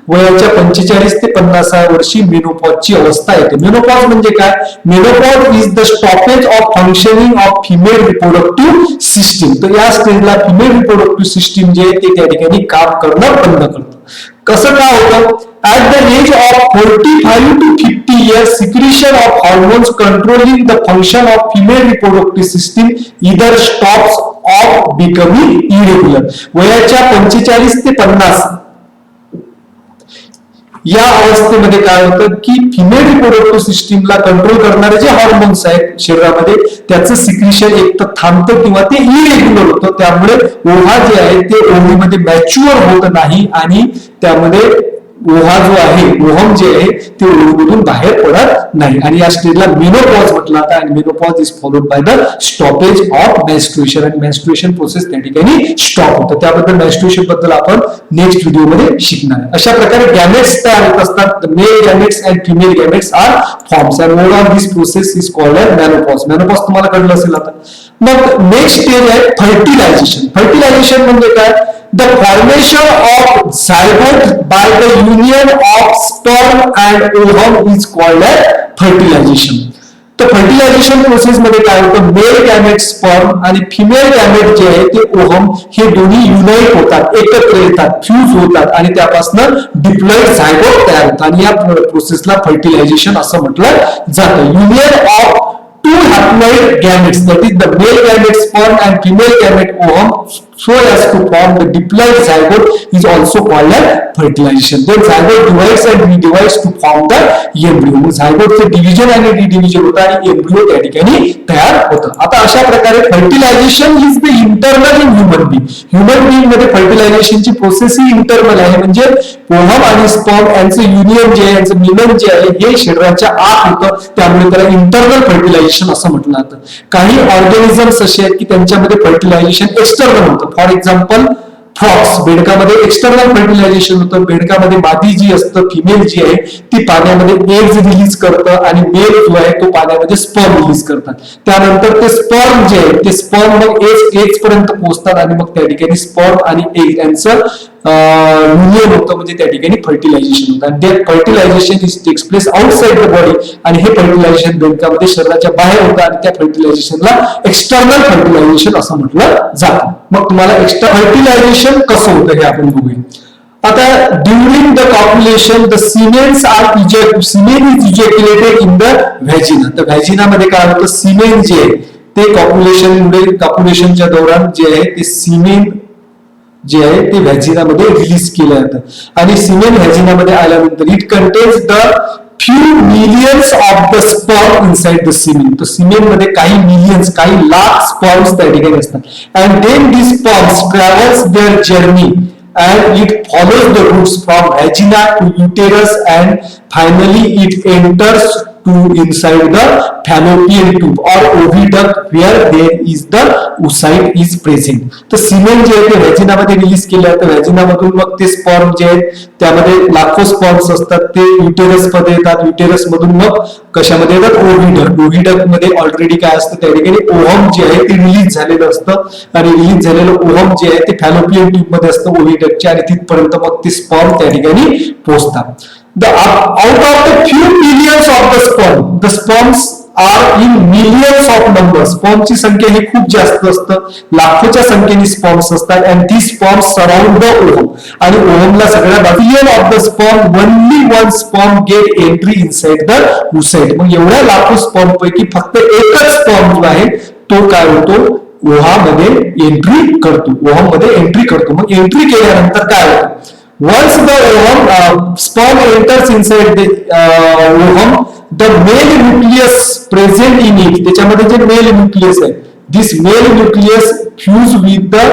वयाच्या 45 ते 50 वर्षी मेनोपॉजची अवस्था येते. मेनोपॉज म्हणजे काय? Menopause is the stoppage of functioning of female reproductive system. तर या स्टेजला फिमेल रिप्रोडक्टिव्ह सिस्टीम जे आहे ते त्या ठिकाणी काम करणं बंद करतं. कसं काय होतं? At the age of 45 to 50 years, secretion of hormones controlling the function of female reproductive system either stops or becoming irregular. वयाच्या 45 ते 50 या अवस्थेमध्ये काय होतं की फिमेल रिप्रोडक्टिव्ह सिस्टीमला कंट्रोल करणारे जे हॉर्मोन्स आहेत शरीरामध्ये त्याचं सिक्रिशन एक तर थांबतं किंवा ते इरेग्युलर होतं. त्यामुळे ओव्हा जे आहे ते ओव्हीमध्ये मॅच्युअर होत नाही आणि त्यामध्ये ओव्हा जो आहे ओव्हम जे आहे ते ओव्हीमधून बाहेर पडत नाही आणि या स्टेजला मेनोपॉज म्हटलं जातं. आणि menopause is followed by the stoppage of menstruation आणि मेन्स्ट्रुएशन प्रोसेस त्या ठिकाणी स्टॉप होतं. त्याबद्दल मेन्स्ट्रुएशन बद्दल आपण नेक्स्ट व्हिडिओमध्ये शिकणार आहे. अशा प्रकारे गॅमेट्स तयार होत असतात. Male gametes and female gametes are forms and mode of this process is called as menopause. Menopause तुम्हाला कळलं असेल आता. मग नेक्स्ट स्टेज आहे फर्टिलायझेशन. फर्टिलायझेशन म्हणजे काय? The formation of zygote by the union of sperm and ovum is called as fertilization. तर fertilisation process मध्ये काय होतं? मेल गॅमेट स्पर्म आणि फिमेल गॅमेट जे आहे ते ओव्हम हे दोन्ही युनाइट होतात, एकत्र येतात, फ्यूज होतात आणि त्यापासून डिप्लॉइड झायगोट तयार होतात आणि या प्रोसेसला फर्टिलायझेशन असं म्हटलं जातं. Union of two haploid gametes, that is the male gamete sperm and female gamete ovum, so as to form the diploid zygote is also called as fertilization. Then zygote divides and redivides to form the embryo. zygote चे division आणि रिडिव्हिजन होतं आणि embryo त्या ठिकाणी तयार होतं. आता अशा प्रकारे fertilization is the internal in human being. Human being मध्ये फर्टिलायझेशनची प्रोसेस ही इंटरनल आहे, म्हणजे ओव्हम आणि स्पर्म यांचं युनियन जे आहे, यांचं मिलन जे आहे हे शरीराच्या आत होतं, त्यामुळे त्याला इंटरनल फर्टिलायझेशन असं म्हटलं जातं. काही ऑर्गॅनिझम्स असे आहेत की त्यांच्यामध्ये फर्टिलायझेशन एक्सटर्नल होतं. फॉर एक्झाम्पल फ्रॉक्स, बेडकामध्ये एक्सटर्नल फर्टिलायझेशन होतं. बेडकामध्ये मादी जी असतं फिमेल जी आहे ती पाण्यामध्ये एग्ज रिलीज करतं आणि मेल जो आहे तो पाण्यामध्ये स्पर्म रिलीज करतात. त्यानंतर ते स्पर्म जे आहे ते स्पर्म मग एग्ज पर्यंत पोहोचतात आणि मग त्या ठिकाणी स्पर्म आणि एग यांचं युनियन होतं, म्हणजे त्या ठिकाणी फर्टिलायझेशन होतं. आणि ते fertilization is takes place outside the body आणि हे फर्टिलायझेशन बेडकामध्ये शरीराच्या बाहेर होतं आणि त्या फर्टिलायझेशनला एक्सटर्नल फर्टिलायझेशन असं म्हटलं जातं. मग तुम्हाला एक्स्ट्रा फर्टिलायझेशन कसं होतं हे आपण बघूया. आता during the copulation the semens are semen is ejaculated in the vagina. तर व्हॅजिनामध्ये काय होतं? सिमेन जे आहे ते कॉप्युलेशनच्या दौरान जे आहे ते सिमेन जे आहे ते व्हॅजिनामध्ये रिलीज केलं जातं आणि सिमेन व्हॅजिनामध्ये आल्यानंतर it contains the few millions of the sperm inside the semen. तो सीमेन मध्ये काही मिलियन्स, काही लाख स्पर्म्स त्या ठिकाणी असतात and then these sperms travels their journey and it follows the routes from vagina to uterus and finally it enters to inside the fallopian tube or oviduct where there is the oocyte is present. तर सीमेन जे आहे ते व्हॅजिनामध्ये release केलं जातं. व्हॅजिनामधून मग ते sperm जे आहेत त्यामध्ये लाखो स्पर्म्स असतात, ते युटेरस मध्ये येतात. युटेरस मधून मग कशामध्ये येतात? ओव्हिडक्ट. ओव्हिडक्ट मध्ये ऑलरेडी काय असतं? त्या ठिकाणी ओव्हम जे आहे ते रिलीज झालेलं असतं आणि रिलीज झालेलं ओव्हम जे आहे ते फॅलोपियन ट्यूब मध्ये असतं ओव्हिडक्टच्या आणि तिथपर्यंत मग ते स्पर्म त्या ठिकाणी पोहोचतात. Out of the few millions of the sperms are in millions of numbers. स्पर्मची संख्या ही खूप जास्त असतं, लाखोच्या संख्येने स्पर्म्स असतात and these sperms surround the ovum. आणि ओव्हमला सगळ्या billion of the sperm only one sperm get entry inside the oocyte. मग एवढ्या लाखो स्पर्म पैकी फक्त एकच स्पर्म जो आहे तो काय होतो? ओव्हामध्ये एंट्री करतो. ओव्हम मध्ये एंट्री करतो. मग एंट्री केल्यानंतर काय होतं? Once the ovum sperm enters inside the ovum, the male nucleus present in it, त्याच्यामध्ये जे मेल न्यूक्लियस आहे, this male nucleus fuse with the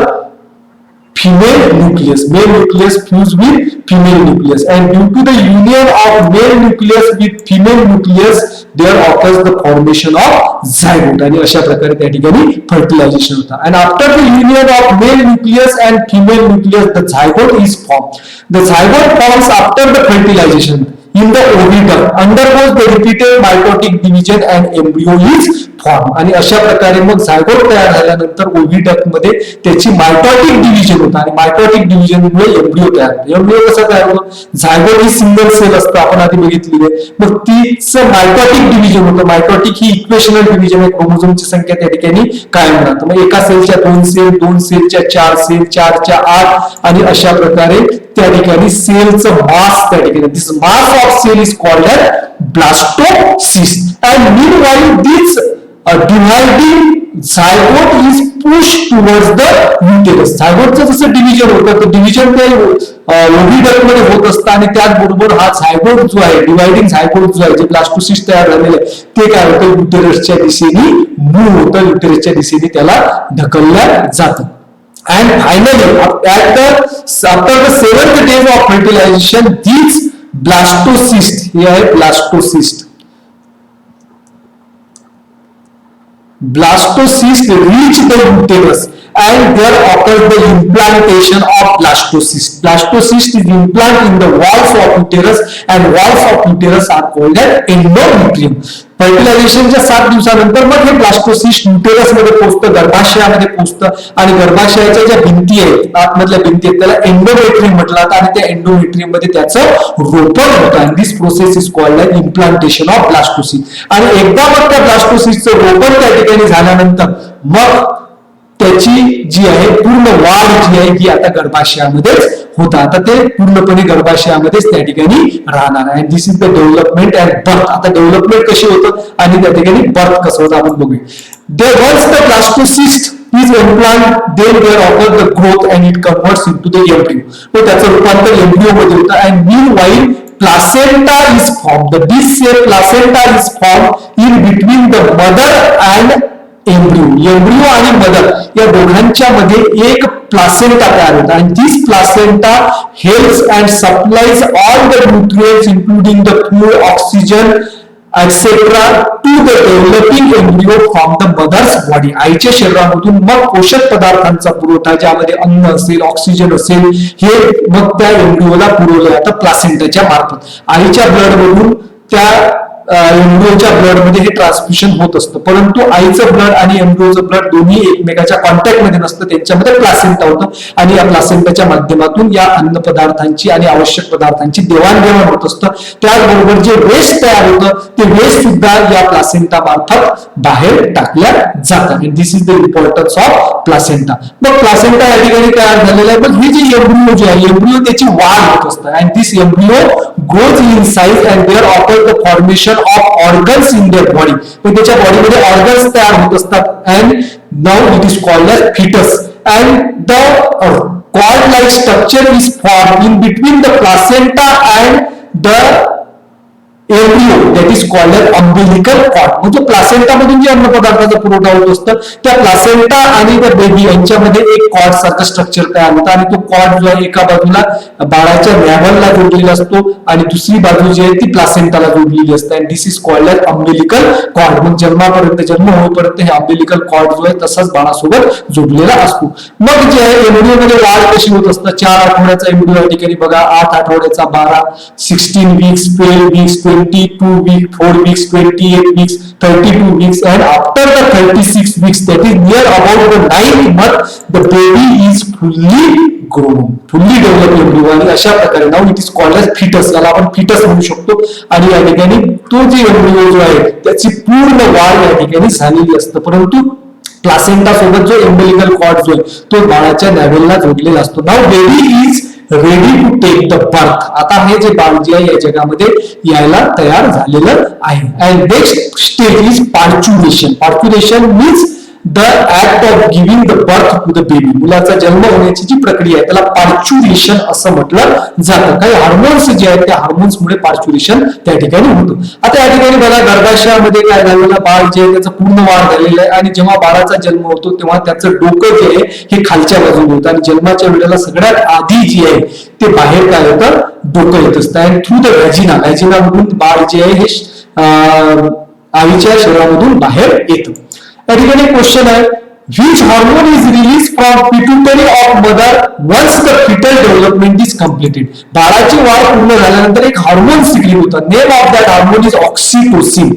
female nucleus. Male nucleus fuse with female nucleus, and due to the union of male nucleus with female nucleus, there occurs the formation of zygote. आणि अशा प्रकारे त्या ठिकाणी fertilisation होतं. And after the union of male nucleus and female nucleus, the zygote is formed. The zygote forms after the fertilization in the oviduct, undergoes the repeated mitotic division and embryo is formed. आणि अशा प्रकारे मग zygote तयार झाल्यानंतर ओव्हिडक्ट मध्ये त्याची mitotic division होतं आणि मायटॉटिक डिव्हिजन मुळे एम्ब्रियो तयार होतो. एम्ब्रियो कसं तयार होतं? झायगोट ही सिंगल सेल असतं, आपण आधी बघितलेली आहे. मग तीचं मायटॉटिक डिव्हिजन होतं. मायटॉटिक ही इक्वेशनल डिव्हिजन आहे, क्रोमोझोमची संख्या त्या ठिकाणी कायम राहते. मग एका सेलच्या 2 सेल, 2 सेलच्या 4 सेल, 4च्या 8 आणि अशा प्रकारे त्या ठिकाणी सेलचं मास त्या ठिकाणी, this mass of cell is called as blastocyst. And meanwhile this dividing zygote is pushed towards the uterus. झायगोटचं जसं डिव्हिजन होतं तर डिव्हिजन त्या ओव्हिडक्ट मध्ये होत असतं आणि त्याचबरोबर हा झायगोट जो आहे, डिवायडिंग झायगोट जो आहे, जे ब्लास्टोसिस्ट तयार झालेलं आहे, ते काय होतं? युटेरसच्या दिशेने मूव्ह होतं, युटेरसच्या दिशेने त्याला ढकललं जातं. And finally, after the 7th days of fertilization, these blastocysts, हे आहे blastocyst. Blastocysts reach the uterus and there occurs the implantation of blastocyst. Blastocyst is implant in the walls of uterus and walls of uterus are called as endometrium. फर्टिलायझेशनच्या 7 दिवसानंतर मग हे blastocyst uterus मध्ये पोहोचतं, गर्भाशयामध्ये पोहोचतं आणि गर्भाशयाच्या ज्या भिंती आहेत, आतमधल्या भिंती आहेत, त्याला एंडोमेट्रियम म्हटलं जातं आणि त्या एंडोमेट्रियम मध्ये त्याचं रोपण होतं. आणि this process is called as implantation of blastocyst. आणि एकदा मग त्या ब्लास्टोसिस्टचं रोपण त्या ठिकाणी झाल्यानंतर मग त्याची जी आहे पूर्ण वाढ जी आहे ही आता गर्भाशयामध्येच होतं. आता ते पूर्णपणे गर्भाशयामध्येच त्या ठिकाणी राहणार आहे. This is the development and birth. आता डेव्हलपमेंट कशी होतं आणि त्या ठिकाणी बर्थ कसं होतं आपण बघूया. Once the blastocyst is implant, then there occurs the growth and it converts into the embryo. तो त्याचं रूपांतर एम्ब्रियो मध्ये होतं. and meanwhile placenta is formed. The disc shaped placenta is formed in between the mother and embryo. Embryo आणि mother या दोघांच्या मध्ये एक प्लासेंटा तयार होता आणि this placenta helps and supplies all the nutrients including the food, oxygen etc. to the developing embryo from the mother's body. आईच्या शरीरामधून मग पोषक पदार्थांचा पुरवठा, ज्यामध्ये अन्न असेल, ऑक्सिजन असेल, हे मग त्या एम्ब्रियोला पुरवलं जातं प्लासेंटाच्या मार्फत. आईच्या ब्लड मधून त्या एम्ब्रियोच्या ब्लड मध्ये हे ट्रान्सफ्युजन होत असतं, परंतु आईचं ब्लड आणि एम्ब्रियोचं ब्लड दोन्ही एकमेकाच्या कॉन्टॅक्ट मध्ये नसतं, त्यांच्यामध्ये प्लासेंटा होतं आणि या प्लासेंटाच्या माध्यमातून या अन्न पदार्थांची आणि आवश्यक पदार्थांची देवाणघेवाण होत असतं. त्याचबरोबर जे वेस्ट तयार होतं ते वेस्ट सुद्धा या प्लासेंटा मार्फत बाहेर टाकल्या जातात. This is the importance of placenta. मग प्लासेंटा या ठिकाणी तयार झालेला आहे. मग हे जे एम्ब्रियो जे आहे, एम्ब्रियो त्याची वाढ होत असतं and this embryo grows in size and there occurs the formation of organs in their body. पण त्याच्या बॉडीमध्ये ऑर्गन्स तयार होत असतात and now it is called as fetus and the cord like structure is formed in between the placenta and the embryo that is called as umbilical cord. म्हणजे placenta मधून जे अन्न पदार्थाचा पुरवठा होत असतं त्या प्लासेंटा आणि त्या बेबी यांच्यामध्ये एक कॉर्ड सारखं स्ट्रक्चर तयार होतं आणि तो कॉर्ड जो आहे एका बाजूला बाळाच्या नॅव्हलला जोडलेला असतो आणि दुसरी बाजू जी आहे ती प्लासेंटाला जोडलेली असते आणि this is called as umbilical cord. मग जन्म होईपर्यंत हे अम्बिलिकल कॉर्ड जो आहे तसाच बाळासोबत जोडलेला असतो. मग जे आहे एम्ब्रियो मध्ये वाढ कशी होत असतं? 4 आठवड्याचा एम्ब्रियो या ठिकाणी बघा, 8 आठवड्याचा 12, 16 weeks, 12 weeks, 22 weeks, 4 weeks, 28 weeks, 32 weeks, and after the 36 weeks, that is near about the 9th month, the baby is fully grown, fully developed embryo. आणि अशा प्रकारे नाव it is called as foetus, याला आपण फिटस म्हणू शकतो. आणि या ठिकाणी तो जे एम्ब्रियो जो आहे त्याची पूर्ण वाढ या ठिकाणी झालेली असतं, परंतु प्लासेंटा सोबत जो एम्बिलिकल कॉर्ड जो आहे तो बाळाच्या नॅव्हलला जोडलेला असतो. Now baby is ready to take the birth. आता हे जे बाळ जे आहे या जगामध्ये यायला तयार झालेलं आहे. And next stage is parturition. Parturition means the act of giving the birth to the baby, मुलाचा जन्म होण्याची जी प्रक्रिया आहे त्याला पार्च्युरेशन असं म्हटलं जातं. काही हार्मोन्स जे आहेत त्या हार्मोन्समुळे पार्च्युरेशन त्या ठिकाणी होतं. आता या ठिकाणी बघा गर्भाशयामध्ये काय झालेलं, बाळ जे आहे त्याचं पूर्ण वाढ झालेलं आहे आणि जेव्हा बाळाचा जन्म होतो तेव्हा त्याचं डोकं जे आहे हे खालच्या बाजूने होतं आणि जन्माच्या वेळेला सगळ्यात आधी जे आहे ते बाहेर काय होतं, डोकं येत असतं. आणि थ्रू द व्हॅजिनामधून बाळ जे आहे हे आईच्या शरीरामधून बाहेर येतं. या ठिकाणी क्वेश्चन आहे, which hormone is released from pituitary of mother once the fetal development is completed? बाळाची वाढ पूर्ण झाल्यानंतर एक हार्मोन सिक्रीट होतं. Name of that hormone is oxytocin.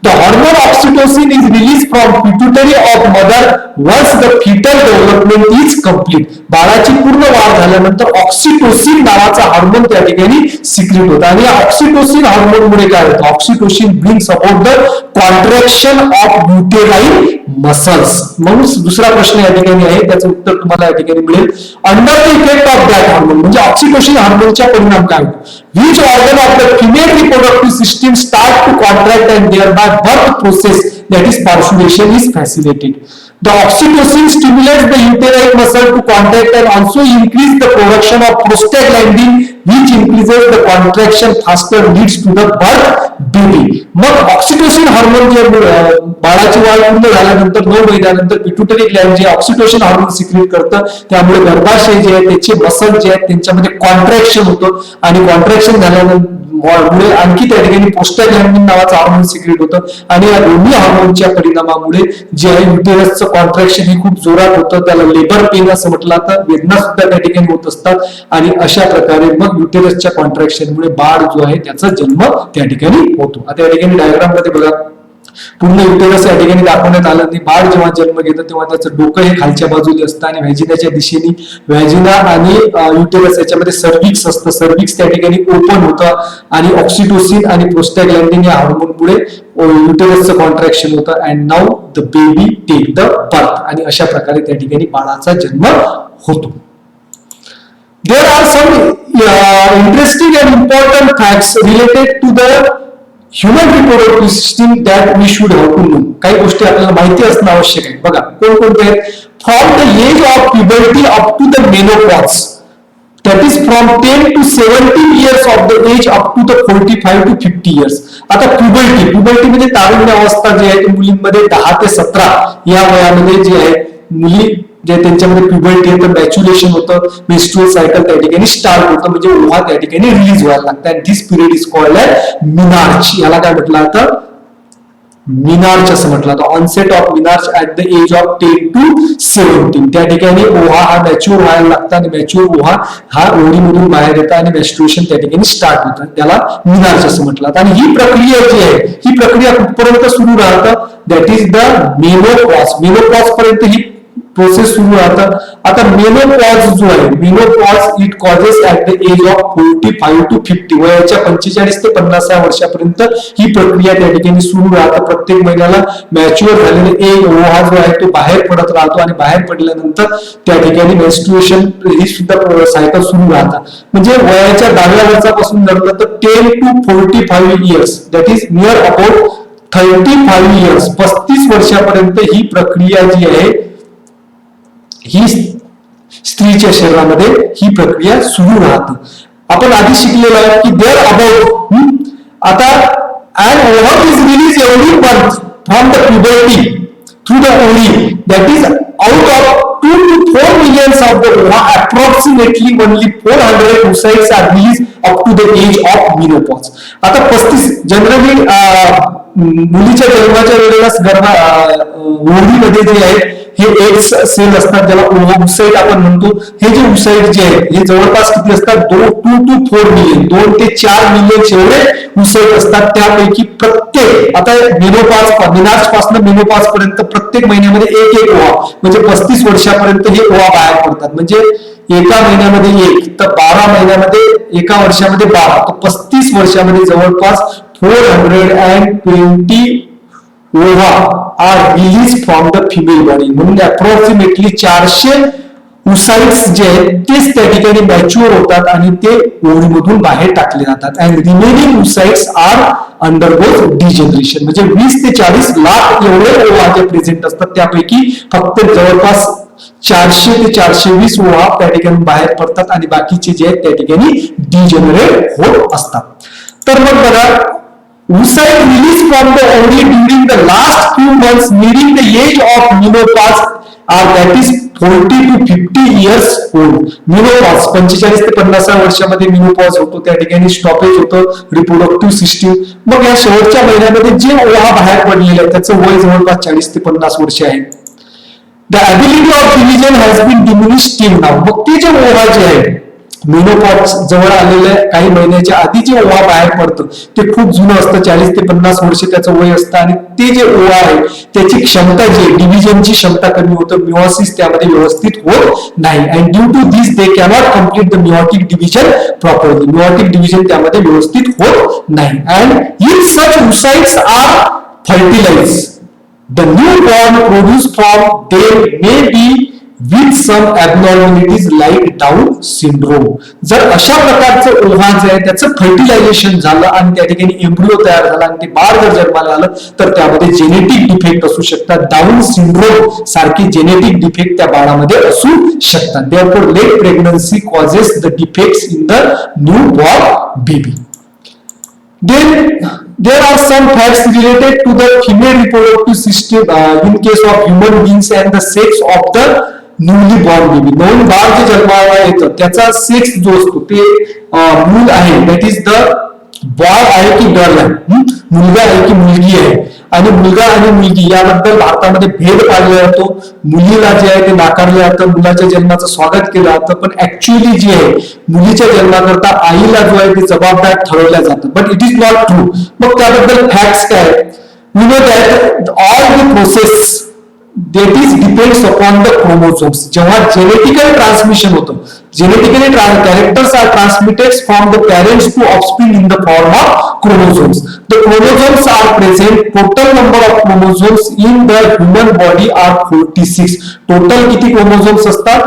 The hormone oxytocin is released from pituitary of mother once the fetal development is complete. बाळाची पूर्ण वाढ झाल्यानंतर ऑक्सिटोसिन नावाचा हार्मोन त्या ठिकाणी सिक्रीट होता आणि ऑक्सिटोसिन हार्मोन मुळे काय होतं, oxytocin brings about the contraction of uterine muscles. म्हणून दुसरा प्रश्न या ठिकाणी आहे, त्याचं उत्तर तुम्हाला या ठिकाणी मिळेल. Under the effect of that hormone म्हणजे ऑक्सिटोसिन हार्मोनचा परिणाम काय होतो, which organ of the female reproductive system start to contract and thereby birth process, that is parturition, is facilitated. The oxytocin stimulates the uterine muscle to contract and also increase the production of prostaglandin, which increases the contraction faster, leads to the birth baby. मग oxytocin hormone जे बाळाची वाढ पूर्ण झाल्यानंतर 9 महिन्यानंतर pituitary ग्लॅंड जे oxytocin hormone secrete करतं, त्यामुळे गर्भाशय जे आहे त्याचे मसल जे आहेत त्यांच्यामध्ये कॉन्ट्रॅक्शन होतं आणि कॉन्ट्रॅक्शन झाल्यानंतर मुळे आणखी त्या ठिकाणी प्रोस्टॅग्लॅंडिन नावाचं हार्मोन सिक्रीट होतं आणि या दोन्ही हार्मोनच्या परिणामामुळे जे आहे युटेरसचं कॉन्ट्रॅक्शन हे खूप जोरात होतं. त्याला लेबर पेन असं म्हटलं जातं, वेदना सुद्धा त्या ठिकाणी होत असतात आणि अशा प्रकारे मग युटेरसच्या कॉन्ट्रॅक्शनमुळे बाळ जो आहे त्याचा जन्म त्या ठिकाणी होतो. आता या ठिकाणी डायग्राम मध्ये बघा, पूर्ण युटेरस या ठिकाणी दाखवण्यात आलं नाही. बाळ जेव्हा जन्म घेतं तेव्हा त्याचं डोकं हे खालच्या बाजूला असतं आणि व्हॅजिनाच्या दिशेने व्हॅजिना आणि युटेरस याच्यामध्ये सर्व्हिक्स असतं, सर्व्हिक्स त्या ठिकाणी ओपन होतं आणि ऑक्सिटोसिन आणि प्रोस्टॅग्लॅंडिन या हार्मोनमुळे युटेरसचं कॉन्ट्रॅक्शन होतं and now the baby take the birth आणि अशा प्रकारे त्या ठिकाणी बाळाचा जन्म होतो. There are some interesting and important facts related to the human reproductive system that we should have to know. काही गोष्टी आपल्याला माहिती असणं आवश्यक आहे. बघा कोणकोणते आहेत, from the age of puberty up to the menopause, that is from 10 to 17 years of the age up to the 45 to 50 years. आता प्युबर्टी म्हणजे तारुण्य अवस्था जी आहे ती मुलींमध्ये 10 ते 17 या वयामध्ये जी आहे मुली जे त्यांच्यामध्ये प्युबर्टी आहे तर मॅच्युरेशन होतं, मेन्स्ट्रुअल सायकल त्या ठिकाणी स्टार्ट होतं म्हणजे ओव्हा त्या ठिकाणी रिलीज व्हायला लागतं and this period is called menarche. याला काय म्हटलं जातं, मिनार्च असं म्हटलं जातं. Onset of menarche at the age of 10 to 17. त्या ठिकाणी ओव्हा हा मॅच्युअर व्हायला लागतं आणि मॅच्युअर ओव्हा हा ओव्हरीमधून बाहेर येतं आणि मेन्स्ट्रुएशन त्या ठिकाणी स्टार्ट होतं, त्याला मिनार्च असं म्हटलं जातं. आणि ही प्रक्रिया जी आहे ही प्रक्रिया कुठपर्यंत सुरू राहतं, that is the menopause. Menopause पर्यंत ही प्रोसेस सुरू राहतात. आता मेनोपॉज जो आहे, menopause it causes at the age of 45 to 50, वयाच्या 45 ते 50 वर्षापर्यंत ही प्रक्रिया त्या ठिकाणी सुरू राहते. प्रत्येक महिन्याला मॅच्युअर झालेले एक ओव्हा जो आहे तो बाहेर पडत राहतो आणि बाहेर पडल्यानंतर त्या ठिकाणी मेन्स्ट्रुएशन ही सुद्धा सायकल सुरू राहतात. म्हणजे वयाच्या 10व्या वर्षापासून धरलं तर 10 to 45 years, that is near about 35 years, 35 वर्षापर्यंत ही प्रक्रिया जी आहे ही स्त्रीच्या शरीरामध्ये ही प्रक्रिया सुरू राहते. आपण आधी शिकलेलो आहे की देअर अबाउट आता and over is release every month from the puberty through the ovary, that is out of 2 to 4 million of the ova, approximately only 400 oocytes are released up to the age of menopause. आता 35 generally मुलीच्या जन्माच्या वेळेला ओव्हरीमध्ये जे आहे हे एक sale असतात ज्याला ओव्हसाइट आपण म्हणतो. हे जे ओव्हसाइट जे आहे हे जवळपास किती असतात, 2 to 4 million, 2 ते 4 million एवढे ओव्हसाइट असतात. त्यापैकी प्रत्येक आता मिनार्च पासून मेनोपॉज पर्यंत प्रत्येक महिन्यामध्ये एक ओव्हा म्हणजे 35 वर्षापर्यंत हे ओव्हा बाहेर पडतात. म्हणजे एका महिन्यामध्ये 1 तर 12 महिन्यामध्ये एका वर्षामध्ये 12 तर 35 वर्षामध्ये जवळपास 420 ova are release from the female body. म्हणून अप्रॉक्सिमेटली 400 oocytes जे आहेत तेच त्या ठिकाणी मॅच्युअर होतात आणि ते ओव्हरीमधून बाहेर टाकले जातात. And remaining oocytes are undergoes degeneration. म्हणजे 20 ते 40 लाख एवढे ओव्हा जे प्रेझेंट असतात त्यापैकी फक्त जवळपास 400 ते 420 ओव्हा त्या ठिकाणी बाहेर पडतात आणि बाकीचे जे आहेत त्या ठिकाणी डिजनरेट होत असतात. तर मग बघा, oocyte release from the ovary during the last few months nearing the age of menopause are that is 40 to 50 years old. menopause 45 ते 50 वर्षामध्ये menopause होतो, त्या ठिकाणी स्टॉपेज होतं रिप्रोडक्टिव्ह सिस्टीम. मग या शेवटच्या महिन्यामध्ये जे ओव्हा बाहेर पडलेले आहे त्याचं वय जवळपास 40 ते 50 वर्ष आहे. The ability of division has been diminished till now. मग ते जे ओव्हा जे आहे मेनोपॉज जवळ आलेल्या काही महिन्याच्या आधी जे ओव्हा बाहेर पडतं ते खूप जुनं असतं, 40 ते 50 वर्ष त्याचं वय असतं आणि ते जे ओव्हा आहे त्याची क्षमता जी डिव्हिजनची क्षमता कमी होतं, मिओसिस त्यामध्ये व्यवस्थित होत नाही. And due to this they cannot complete the meiotic division properly. Meiotic division त्यामध्ये व्यवस्थित होत नाही. And if such oocytes are fertilize the newborn produced from them may be with some abnormalities like Down syndrome. जर अशा प्रकारचं ओव्हा जे आहे त्याचं फर्टिलायझेशन झालं आणि त्या ठिकाणी एम्ब्रियो तयार झाला आणि ते बाळ जर जन्माला आलं तर त्यामध्ये जेनेटिक डिफेक्ट असू शकतात. डाऊन सिंड्रोम सारखे जेनेटिक डिफेक्ट त्या बाळामध्ये असू शकतात. Therefore, late pregnancy causes the defects in the newborn baby. Then there are some facts related to the female reproductive system in case of human beings and the sex of the newly born baby. नवीन बाळ जे जन्माला येतं त्याचा sex जो असतो ते मूल आहे, that is the boy आहे की गर्ल आहे, मुलगा आहे की मुलगी आहे. आणि मुलगा आणि मुलगी याबद्दल भारतामध्ये भेद पाडला जातो. मुलीला जे आहे ते नाकारलं जातं, मुलाच्या जन्माचं स्वागत केलं जातं, पण ऍक्च्युअली जे आहे मुलीच्या जन्माकरता आईला जो आहे ते जबाबदार ठरवल्या जातं. But it is not true. मग त्याबद्दल फॅक्ट्स काय? We know that all the process that is depends upon the chromosomes. जेव्हा जेनेटिकल ट्रान्समिशन होतं, genetically characters are transmitted from the parents to offspring in the form of chromosomes. The chromosomes are present. Total number of chromosomes in the human body are 46. Total किती chromosomes असतात?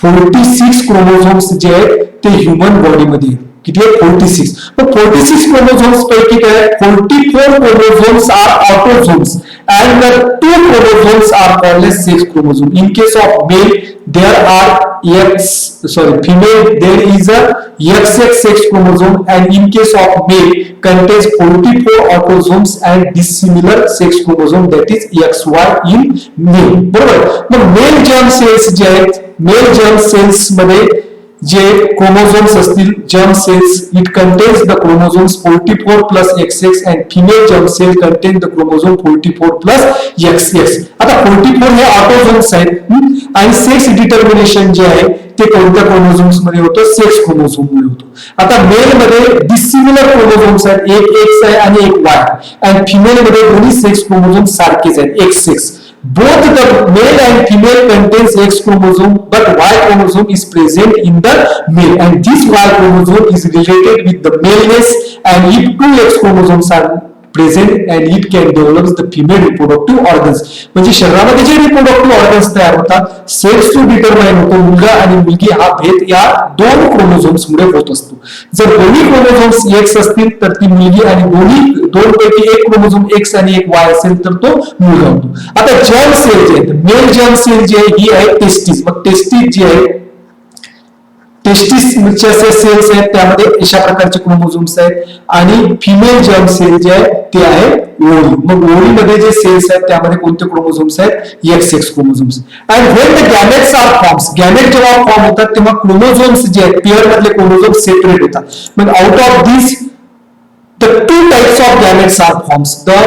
46 chromosomes जे आहेत ते human बॉडीमध्ये किती आहे? 46. मग 46 chromosomes पैकी काय? 44 chromosomes R autosomes and the 2 chromosomes are called as sex chromosome. In case of male there are female there is a XX sex chromosome, and in case of male contains 44 autosomes and dissimilar sex chromosome, that is XY in male. बरोबर. मग male germ cells जे आहेत, male germ cells मध्ये जे chromosomes असतील, germ cells, it contains the chromosomes 44 plus XX and female germ cell contain the chromosome 44 plus XX. आता 44 हे autosomes आहेत आणि सेक्स डिटर्मिनेशन जे आहे ते कोणत्या क्रोमोझोम्स मध्ये होतं? सेक्स क्रोमोझोम मध्ये होतं. आता मेल मध्ये डिसिमिलर क्रोमोझोम्स आहेत, एक X आहे आणि एक Y, आणि फिमेल मध्ये दोन्ही सेक्स क्रोमोझोम्स सारखेच आहेत, XX. Both the male and female contains X chromosome, but Y chromosome is present in the male, and this Y chromosome is related with the maleness, and if 2 X chromosomes are present and it can develop the female reproductive organs. म्हणजे शरीरामध्ये जे reproductive organs तयार होतात, sex to determine होतो, मुलगा आणि मुलगी हा भेद या 2 क्रोमोझोम्स मुळे होत असतो. जर दोन्ही क्रोमोझोम्स X असतील तर ती मुलगी, आणि दोन पैकी एक क्रोमोझोम X आणि एक Y असेल तर तो मुलगा होतो. आता जर्म सेल जे आहेत, मेल जर्म सेल जे आहे ही आहे टेस्टिस. मग टेस्टिस जे आहे, टेस्टिसचे सेल्स आहेत त्यामध्ये अशा प्रकारचे क्रोमोझोम्स आहेत, आणि फिमेल जर्म सेल जे आहे ते आहे ओव्हरी. मग ओव्हरीमध्ये जे सेल्स आहेत त्यामध्ये कोणते क्रोमोझोम्स आहेत? XX chromosomes. And when the gametes are forms, gamete जेव्हा फॉर्म होतात तेव्हा क्रोमोझोम्स जे आहेत पेअर मधले क्रोमोझोम्स सेपरेट होतात. मग out of this the 2 types of gametes are forms. The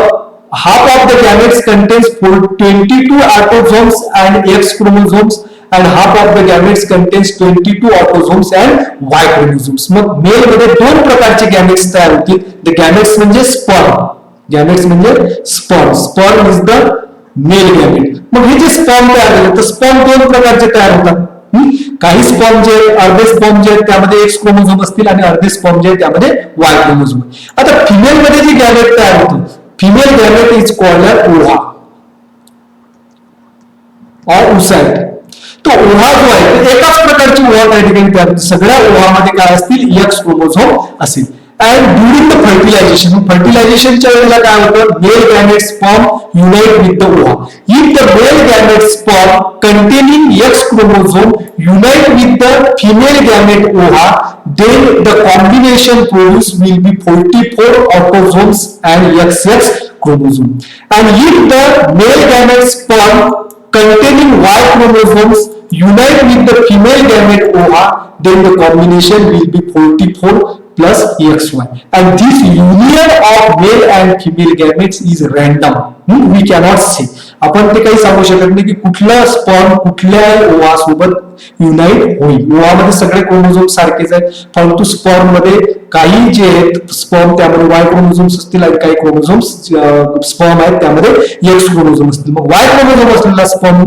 half of the gametes contains 22 autosomes and X chromosomes, and half of the gametes contains 22 autosomes and Y chromosomes. मग mail मध्ये 2 प्रकारचे gametes तयार होतील. The gametes म्हणजे sperm, gametes म्हणजे sperm, sperm is the male gamete. मग हे जे स्पर्म तयार झाले तर स्पर्म 2 प्रकारचे तयार होतात. काही स्पर्म जे अर्धे स्पर्म जे आहेत त्यामध्ये X क्रोमोझोम असतील आणि अर्धे स्पर्म जे आहेत त्यामध्ये Y क्रोमोझोम. आता फिमेल मध्ये जे गॅमेट तयार होतं, female gamete is called as ova or oocyte. तो ओव्हा जो आहे एकाच प्रकारची ओव्हा त्या ठिकाणी तयार होते. सगळ्या ओव्हामध्ये काय असतील? X क्रोमोझोम असेल. अँड ड्युरिंग द फर्टिलायझेशनच्या वेळेला काय होतं, male gamete sperm unite with the ova. If the male gamete sperm containing X chromosome unite with the female gamete ova, then the combination produced will be 44 autosomes and XX chromosome. And if the male gamete sperm containing Y chromosomes unite with the female gamete OVA, then the combination will be 44 plus XY. And this union of male and female gametes is random. We cannot say. आपण ते काही सांगू शकत नाही की कुठला sperm कुठल्या ओव्हा सोबत युनाइट होईल. ओव्हामध्ये सगळे क्रोमोझोम सारखेच आहेत, परंतु स्पर्म मध्ये काही जे आहेत स्पर्म त्यामध्ये वाय क्रोमोझोम्स असतील आणि काही क्रोमोझोम्स स्पर्म आहेत त्यामध्ये एक्स क्रोमोझोम असतील. मग वाय क्रोमोझोम असलेला स्पर्म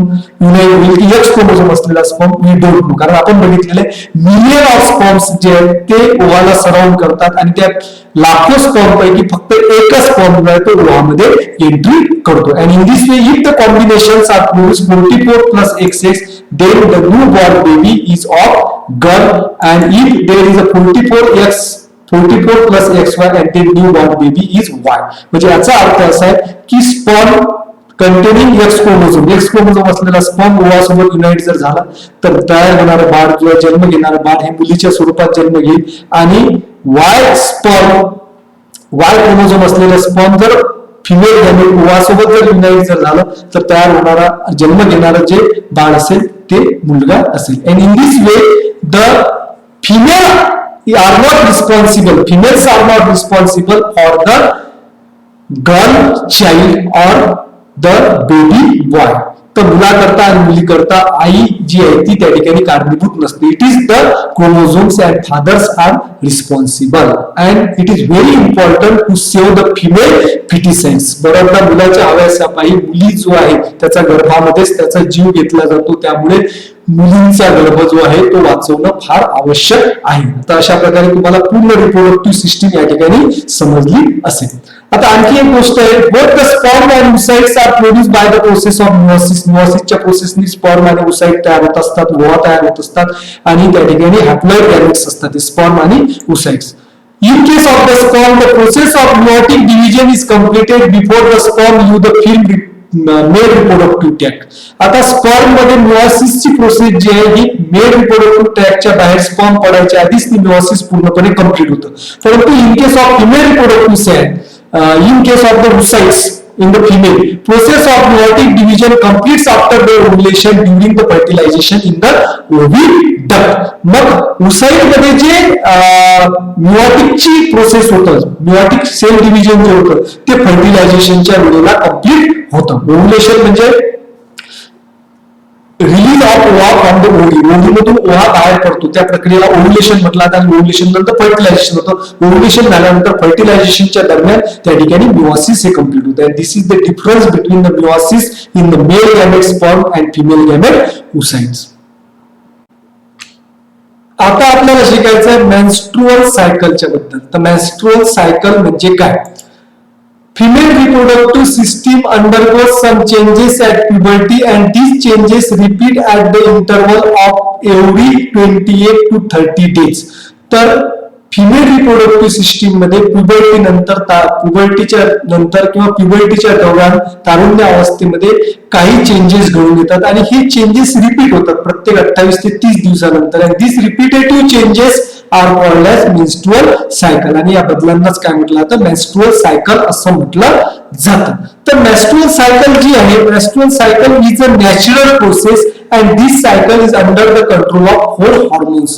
युनाइट होईल की एक्स क्रोमोझोम असलेला स्पर्म, वी डोंट नो. कारण आपण बघितलेले मिलियन ऑफ स्पर्म्स जे आहेत ते ओव्हाला सराउंड करतात आणि त्या लाखो स्पर्म पैकी फक्त एकच स्पर्म तो ओव्हामध्ये एंट्री करतो. And in this way if the combinations are produce 44 plus XX, then the newborn baby is of girl, and if there is a 44 plus XY and then newborn baby is Y. म्हणजे याचा अर्थ असा आहे की sperm containing X chromosome असलेला sperm ओव्हा सोबत unite जर झाला तर तयार होणारं बाळ किंवा जन्म घेणारं बाळ हे मुलीच्या स्वरूपात जन्म घेईल, आणि वाय क्रोमोझोम असलेला स्पर्म जर फिमेल गॅमेट ओव्हा सोबत जर युनाइट जर झालं तर तयार होणारा जन्म घेणारं जे बाळ असेल ते मुलगा असेल. And in this way the females are not responsible for the girl child or the baby boy. तर मुलाकरता आणि मुलीकरता आई जी आहे ती त्या ठिकाणी कारणीभूत नसते. It is the chromosomes and fathers are responsible, and it is very important to save the female foeticides. बऱ्याचदा मुलाच्या हव्यासापायी मुली जो आहे त्याचा गर्भामध्येच त्याचा जीव घेतला जातो, त्यामुळे मुलींचा गर्भ जो आहे तो वाचवणं फार आवश्यक आहे. तर अशा प्रकारे तुम्हाला पूर्ण रिप्रोडक्टिव्ह सिस्टीम या ठिकाणी समजली असेल. आता आणखी एक गोष्ट आहे, both the sperm and oocytes are produce by the process of meiosis. मिओसिसच्या प्रोसेसनी स्पर्म आणि ओसाइट तयार होत असतात, ओव्हा तयार होत असतात, आणि त्या ठिकाणी हॅप्लॉइड गॅमेट्स असतात स्पर्म आणि oocytes. In case of the sperm, the process of meiotic division is completed before the sperm leave the male reproductive tract. आता स्पर्म मध्ये मिओसिसची प्रोसेस जी आहे ही मेल रिप्रोडक्टिव्ह ट्रॅक्टच्या बाहेर स्पर्म पडायच्या आधीच ती मिओसिस पूर्णपणे कंप्लीट होतं. परंतु in case of female reproductive cell, in case of the oocytes in the female, process of meiotic division completes after the ovulation during the fertilization in the oviduct. मग oocyte मध्ये जे मिओटिकची process होतं, मिओटिक sale division जे होतं ते फर्टिलायझेशनच्या वेळेला complete होतं. Ovulation म्हणजे release of ova from the ovary, ओव्हरीमधून ओव्हा बाहेर पडतो त्या प्रक्रियेला ओव्युलेशन म्हटलं जातं. आणि ओव्युलेशन नंतर फर्टिलायझेशन होतं. ओव्युलेशन झाल्यानंतर फर्टिलायझेशनच्या दरम्यान त्या ठिकाणी मिओसिस हे कंप्लीट होतं. And this is the difference between the meiosis in the male gamete sperm and female gamete oocytes. आता आपल्याला शिकायचं आहे मेन्स्ट्रुअल सायकलच्या बद्दल. तर मेन्स्ट्रुअल सायकल म्हणजे काय? Female reproductive system undergoes some changes at puberty, and these changes repeat at the interval of every 28 to 30 days. तर फिमेल रिप्रोडक्टिव्ह सिस्टीम मध्ये प्युबर्टीच्या नंतर किंवा प्युबर्टीच्या दरम्यान तारुण्य अवस्थेमध्ये काही चेंजेस घडून येतात, आणि हे चेंजेस रिपीट होतात प्रत्येक 28 ते 30 दिवसानंतर. आणि this repetitive changes are called as menstrual cycle, आणि या बदलांनाच काय म्हटलं जातं? मेन्स्ट्रुअल सायकल असं म्हटलं जातं. तर मेन्स्ट्रुअल सायकल जी आहे, menstrual cycle is a natural process, and this cycle is under the control of 4 hormones.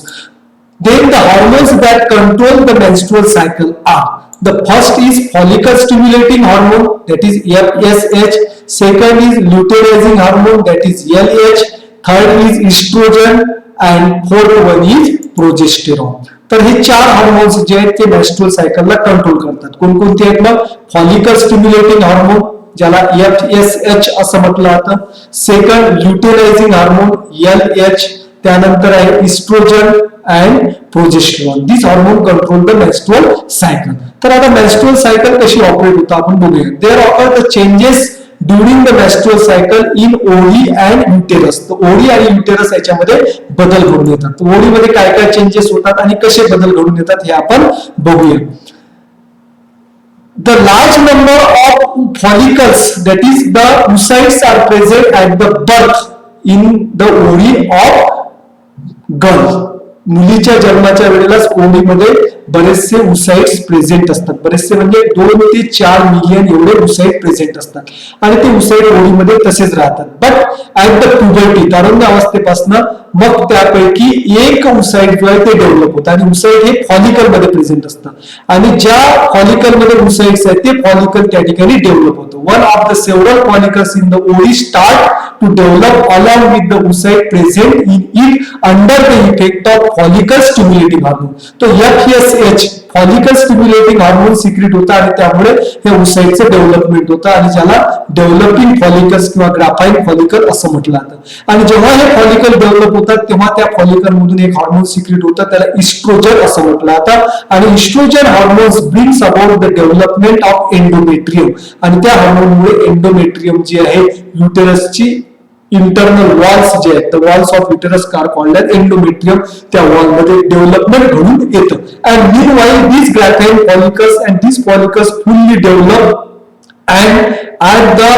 Then the hormones that control the menstrual cycle are: the first is follicle stimulating hormone, that is FSH. Second is luteinizing hormone, that is LH. Third is estrogen, and fourth one is progesterone. तर हे 4 hormones जे आहेत ते menstrual सायकलला control करतात. कोणकोणते आहेत मग? फॉलिकल स्टिम्युलेटिंग हार्मोन ज्याला FSH असं म्हटलं जातं. Second luteinizing hormone LH. त्यानंतर आहे oestrogen and progesterone. This hormone control the menstrual cycle. तर आता मेन्स्ट्रुअल सायकल कशी ऑपरेट होतं आपण बघूया. There occur the changes during the menstrual cycle in ovary and uterus. तर ओव्हरी आणि युटेरस याच्यामध्ये बदल घडून येतात. ओव्हरीमध्ये काय काय चेंजेस होतात आणि कसे बदल घडून येतात हे आपण बघूया. The large number of follicles, that is the oocytes, are present at the birth in the ovary of girl. मुलीच्या जन्माच्या वेळेलाच ओव्हरीमध्ये बरेचसे उसाइट्स प्रेझेंट असतात. बरेचसे म्हणजे 2 ते 4 मिलियन एवढे उसाइट प्रेझेंट असतात आणि ते उसाइट ओव्हरीमध्ये तसेच राहतात. बट ऍट द प्युबर्टी, तारुण्य अवस्थेपासून मग त्यापैकी एक उसाइट जो आहे ते डेव्हलप होतं आणि उसाइट हे फॉलिकल मध्ये प्रेझेंट असतं आणि ज्या फॉलिकल मध्ये उसाइट्स आहेत ते फॉलिकल त्या ठिकाणी डेव्हलप होतं. One of the several follicles in the ovary start to develop along with the oocyte present in it under the effect of follicle stimulating hormone. तो FSH follicle stimulating hormone secrete होता आणि त्यामुळे हे उसाइटचं development होतं आणि ज्याला developing follicles किंवा ग्राफाईन follicle असं म्हटलं जातं. आणि जेव्हा हे फॉलिकल डेव्हलप होतात तेव्हा त्या फॉलिकल मधून एक हार्मोन सिक्रेट होतं, त्याला इस्ट्रोजन असं म्हटलं जातं. आणि oestrogen hormones brings about the development of endometrium आणि त्या हार्मोनमुळे एंडोमेट्रियम जे आहे युटेरसची इंटरनल वॉल्स जे आहेत, walls of uterus car called endometrium, त्या वॉल मध्ये डेव्हलपमेंट घडून येतं. And meanwhile these graphene follicles and these follicles fully develop and at the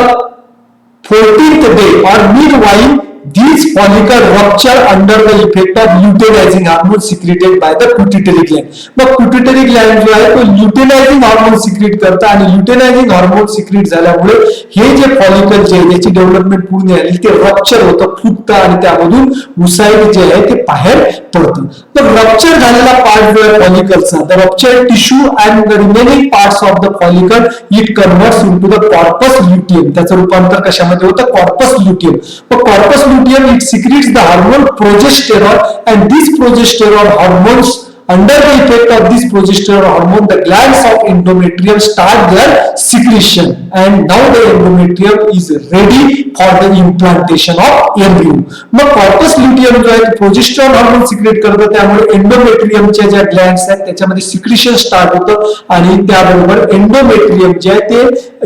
14th day or meanwhile these follicles rupture under the effect of luteinizing hormone secreted by the pituitary gland. मग pituitary gland जो आहे तो luteinizing hormone secrete करता आणि luteinizing hormone secrete झाल्यामुळे हे जे follicle जे आहे त्याची डेव्हलपमेंट पूर्ण झाली ते रप्चर होतं, फुटतं आणि त्यामधून उसाइट जे आहे ते बाहेर पडतं. तर रप्चर झालेला पार्ट जो आहे फॉलिकलचा, the rupture tissue and the remaining parts of the follicle it converts into the corpus luteum. त्याचं रूपांतर कशामध्ये होतं? Corpus luteum. मग corpus luteum it secretes the hormone progesterone and this progesterone hormones under the effect of this progesterone hormone the glands of endometrium start their secretion and now the endometrium is ready for the implantation of embryo. मग corpus luteum जो आहे progesterone hormone secrete करतं त्यामुळे endometriumच्या ज्या glands आहेत त्याच्यामध्ये secretion start होतं आणि त्याबरोबर endometrium जे आहे ते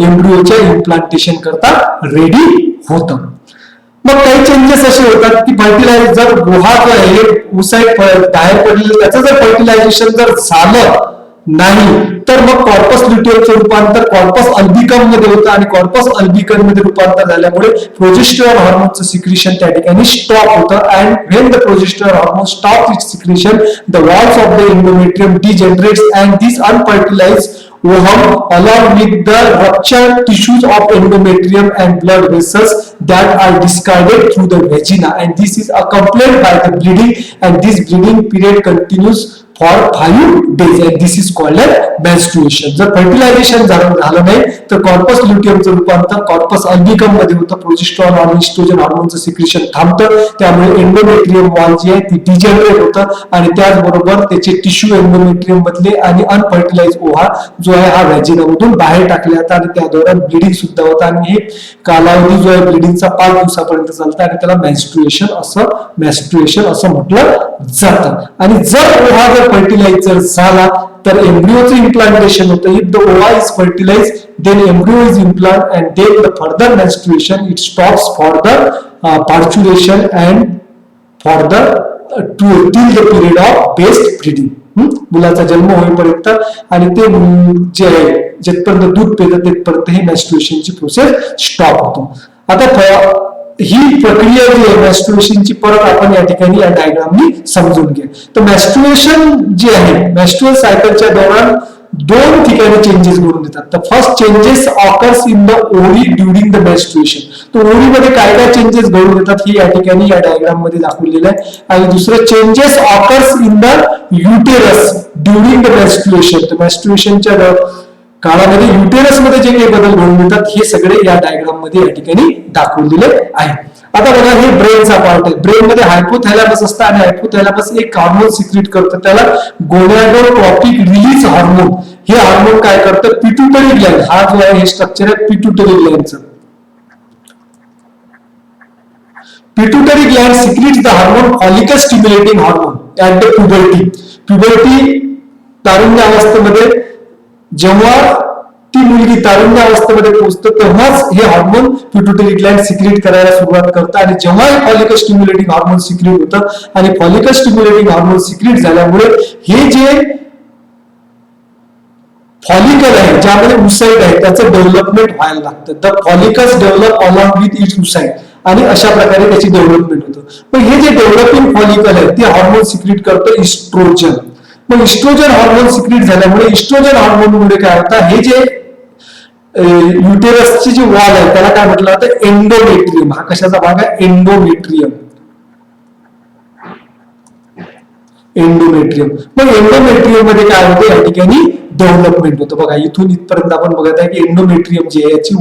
embryoच्या implantation करता रेडी होतं. मग काही चेंजेस असे होतात की फर्टिलायझर गुहा जो आहे उसाइट बाहेर पडलेलं त्याचं जर फर्टिलायझेशन जर झालं नाही तर मग कॉर्पस ल्युटियमचं रूपांतर कॉर्पस अल्बिकम मध्ये होतं आणि कॉर्पस अल्बिकम मध्ये रूपांतर झाल्यामुळे प्रोजेस्टेरॉन हार्मोनचं सिक्रेशन त्या ठिकाणी स्टॉप होतं. And when the progesterone hormone stop it's secretion the walls of the endometrium degenerates and this unfertilised ovum along with the ruptured tissues of endometrium and blood vessels that are discarded through the vagina and this is accompanied by the bleeding and this bleeding period continues for 5 days and this is called as menstruation. जर fertilisation झालं नाही तर corpus ल्युटियमचं रूपांतर corpus albicans मध्ये होतं, progesterone आणि oestrogen हार्मोनचं secretion थांबतं त्यामुळे endometrium wall जी आहे ती डिजनरेट होतं आणि त्याचबरोबर त्याचे टिश्यू एंडोमेट्रियम मधले आणि अनफर्टिलाइज ओव्हा जो आहे हा व्हॅजिनामधून बाहेर टाकला जातो आणि त्या दौरान ब्लिडिंग सुद्धा होतं आणि हे कालावधी जो आहे ब्लिडिंगचा 5 दिवसापर्यंत चालतं आणि त्याला मेन्स्ट्रुएशन असं म्हटलं जातं. आणि जर ओव्हा जर फर्टिलायझर झाला तर एम्ब्रियोचं इम्प्लांटेशन होतं. If the ova is fertilize then embryo is implant and then the further menstruation it stops for the parturition and for the till the period of breast feeding जन्म होईपर्यंत आणि ते जे आहे जिथपर्यंत दूध पितं तिथपर्यंत ही मेन्स्ट्रुएशनची प्रोसेस स्टॉप होतो. आता ही प्रक्रिया जी आहे मेन्स्ट्रुएशनची परत आपण या ठिकाणी या डायग्रामनी समजून घ्या. तर मेन्स्ट्रुएशन जे आहे मेन्स्ट्रुअल सायकलच्या दौरान 2 ठिकाणी चेंजेस घडून येतात. तर first changes occurs in the ovary during the menstruation. तर ओव्हरीमध्ये काय काय चेंजेस घडून येतात हे या ठिकाणी या डायग्राम मध्ये दाखवलेलं आहे. आणि दुसरं changes occurs in the uterus during the menstruation. तर मेन्स्ट्रुएशनच्या काळामध्ये युटेरस मध्ये जे काही बदल घडून येतात हे सगळे या डायग्राम मध्ये या ठिकाणी दाखवलेले आहे. आता बघा हे ब्रेनचा पार्ट आहे. ब्रेन मध्ये हायपोथॅलॅमस असतं आणि हायपोथॅलॅमस एक हार्मोन सिक्रेट करतं त्याला गोनॅडोट्रॉपिक रिलीज हार्मोन. हे हार्मोन काय करतं पिट्युटरी ग्लॅंड हा जो आहे हे स्ट्रक्चर आहे पिट्युटरी ग्लॅंडचं. Pituitary gland secretes the hormone follicle stimulating hormone at the puberty. तारुण्य अवस्थेमध्ये जेव्हा ती मुलगी तारुण्य अवस्थेमध्ये पोहोचतं तेव्हाच हे हार्मोन पिट्युटरी ग्लॅन्ड सिक्रिएट करायला सुरुवात करतं आणि जेव्हा हे फॉलिकल स्टिम्युलेटिंग हार्मोन सिक्रिएट होतं आणि फॉलिकल स्टिम्युलेटिंग हार्मोन सिक्रिएट झाल्यामुळे हे जे फॉलिकल आहे ज्यामध्ये उसाईड आहे त्याचं डेव्हलपमेंट व्हायला लागतं. The follicles develop along with its oocyte आणि अशा प्रकारे त्याची डेव्हलपमेंट होतं. पण हे जे डेव्हलपिंग फॉलिकल आहे ते हार्मोन सिक्रिएट करतं इस्ट्रोजन. मग इस्ट्रोजन हार्मोन सिक्रिएट झाल्यामुळे इस्ट्रोजन हार्मोनमुळे काय होतं हे जे युटेरसची जी वॉल आहे त्याला काय म्हटलं जातं एंडोमेट्रियम. हा कशाचा भाग आहे एंडोमेट्रियम. एंडोमेट्रियम. मग एंडोमेट्रियम मध्ये काय होतं या ठिकाणी डेव्हलपमेंट होतं. बघा इथून इथपर्यंत आपण बघत आहे की एंडोमेट्रियम जे आहे याची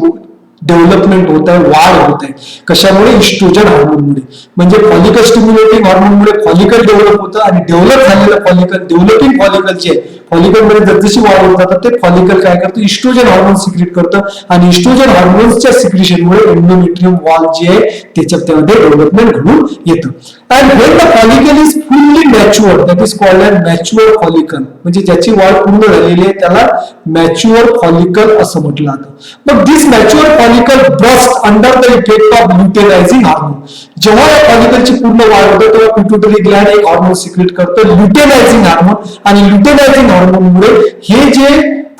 डेव्हलपमेंट होत आहे वाढ होत आहे कशामुळे इस्ट्रोजन हार्मोनमुळे. म्हणजे फॉलिकल स्टिम्युलेटिंग हार्मोनमुळे फॉलिकल डेव्हलप होतं आणि डेव्हलप झालेलं फॉलिकल डेव्हलपिंग फॉलिकल जे आहे फॉलिकलमध्ये जसजशी वाढ होत जातात ते फॉलिकल काय करतं इस्ट्रोजन हार्मोन सिक्रिएट करतं आणि इस्ट्रोजन हार्मोन्सच्या सिक्रिशनमुळे एंडोमेट्रियम वॉल जे आहे त्याच्यामध्ये डेव्हलपमेंट घडून येतं. And when the follicle is fully matured, that is called as mature follicle. म्हणजे ज्याची वाढ पूर्ण झालेली आहे त्याला मॅच्युअर फॉलिकल असं म्हटलं जातं. मग this mature follicle burst under the effect of luteinizing hormone. जेव्हा या फॉलिकलची पूर्ण वाढ होते तेव्हा पिट्युटरी ग्लॅन्ड एक हार्मोन सिक्रिएट करतं ल्युटेनायझिंग हार्मोन आणि ल्युटेनायझिंग हार्मोनमुळे हे जे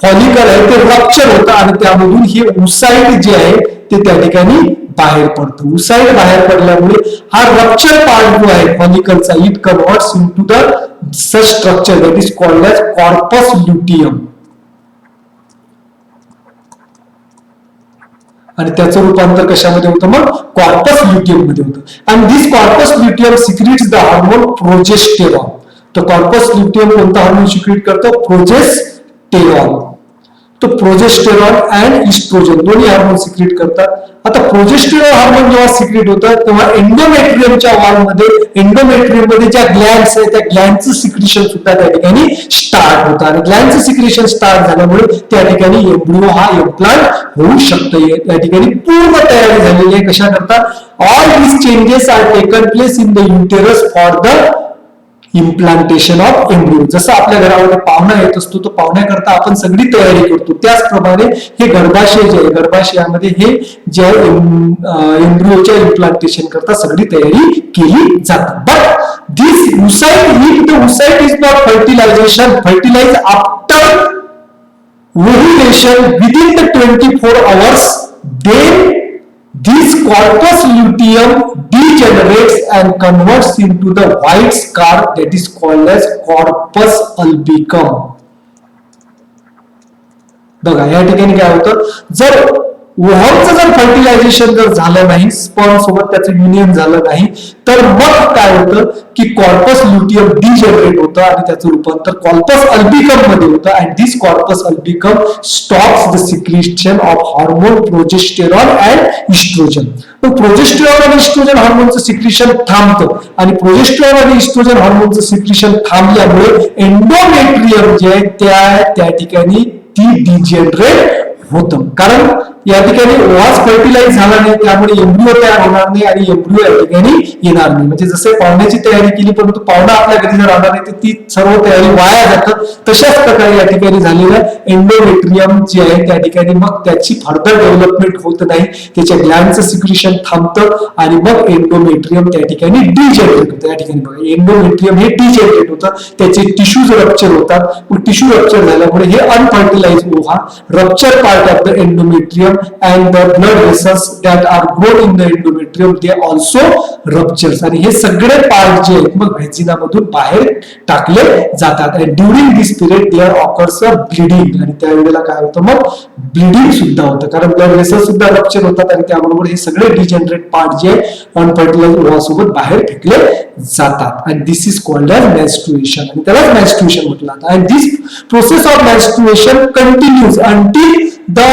फॉलिकल आहे ते रप्चर होतं आणि त्यामधून हे उसाईड जे आहे ते त्या ठिकाणी बाहेर पडतो. उसाईड बाहेर पडल्यामुळे हा रप्चर पार्ट जो आहे फॉलिकलचा it converts into the such structure that is called as corpus luteum. आणि त्याचं रूपांतर कशामध्ये होतं मग कॉर्पस ल्युटियम मध्ये होतं. आणि this corpus luteum secretes the hormone progesterone. तर कॉर्पस ल्युटियम कोणता हार्मोन सिक्रिएट करतो प्रोजेस्टेरॉन. तो प्रोजेस्टेरॉन अँड इस्ट्रोजन दोन्ही हार्मोन सिक्रिएट करतात. आता प्रोजेस्टेरॉन हार्मोन जेव्हा सिक्रिएट होतं तेव्हा एंडोमेट्रियमच्या वॉलमध्ये एंडोमेट्रियममध्ये ज्या ग्लॅन्ड्स आहेत त्या ग्लॅन्डचं सिक्रिशन सुद्धा त्या ठिकाणी स्टार्ट होतं आणि ग्लॅन्डचं सिक्रिशन स्टार्ट झाल्यामुळे त्या ठिकाणी एम्ब्रिओ हा इम्प्लांट होऊ शकतो. या ठिकाणी पूर्ण तयारी झालेली आहे कशा करता all these changes are taken place in the uterus for the implantation of embryo. जसं आपल्या घरामध्ये पाहुणा येत असतो तो पाहुण्याकरता आपण सगळी तयारी करतो त्याचप्रमाणे हे गर्भाशय जे आहे गर्भाशयामध्ये हे जे एम्ब्रिओच्या इम्प्लांटेशन करता सगळी तयारी केली जाते. But this oocyte if the oocyte is not fertilize after ovulation within the 24 hours then this corpus luteum degenerates and converts into the white scar that is called as corpus albicum. बघा या ठिकाणी काय होतं जर ओव्हमचं जर fertilisation जर झालं नाही स्पर्म सोबत त्याचं युनियन झालं नाही तर मग काय होतं की कॉर्पस ल्युटियम डिजनरेट होतं आणि त्याचं रूपांतर कॉर्पस अल्बिकम मध्ये होतं. And this corpus albicans stops the secretion of hormone progesterone and oestrogen. मग प्रोजेस्टेरॉन आणि इस्ट्रोजन हार्मोनचं सिक्रिशन थांबतं आणि प्रोजेस्टेरॉन आणि इस्ट्रोजन हार्मोनचं सिक्रिशन थांबल्यामुळे एंडोमेट्रियम जे आहे त्या ठिकाणी ती डिजनरेट होतं. कारण या ठिकाणी ओव्हाच फर्टिलाइज झाला नाही त्यामुळे एम्ब्रिओ तयार होणार नाही आणि एम्ब्रिओ या ठिकाणी येणार नाही. म्हणजे जसे पाहुण्याची तयारी केली परंतु पाहुणा आपल्या घरी जर राहणार नाही तर ती सर्व तयारी वाया जातं. तशाच प्रकारे या ठिकाणी झालेलं एंडोमेट्रियम जे आहे त्या ठिकाणी मग त्याची फर्दर डेव्हलपमेंट होत नाही त्याच्या ग्लॅन्डचं सिक्रिशन थांबतं आणि मग एंडोमेट्रियम त्या ठिकाणी डिजनरेट होतं. या ठिकाणी बघा एंडोमेट्रियम हे डिजनरेट होतं त्याचे टिश्यूज रप्चर होतात. मग टिश्यू रप्चर झाल्यामुळे हे unfertilized ova rupture part of the endometrium and the blood vessels that are grown in the endometrium they also ruptures आणि हे सगळे पार्ट जे आहेत मग व्हॅजिनामधून बाहेर टाकले जातात. आणि during this period there occurs a bleeding आणि त्यावेळेला काय होतं मग ब्लिडिंग सुद्धा होतं कारण ब्लड वेसल सुद्धा रप्चर होतात आणि त्याबरोबर हे सगळे डिजनरेट पार्ट जे अनफर्टिलाइज ओव्हासोबत बाहेर फेकले जातात. आणि this is called as menstruation आणि त्यालाच मेन्स्ट्रुएशन म्हटलं जातं. आणि this process of menstruation continues until the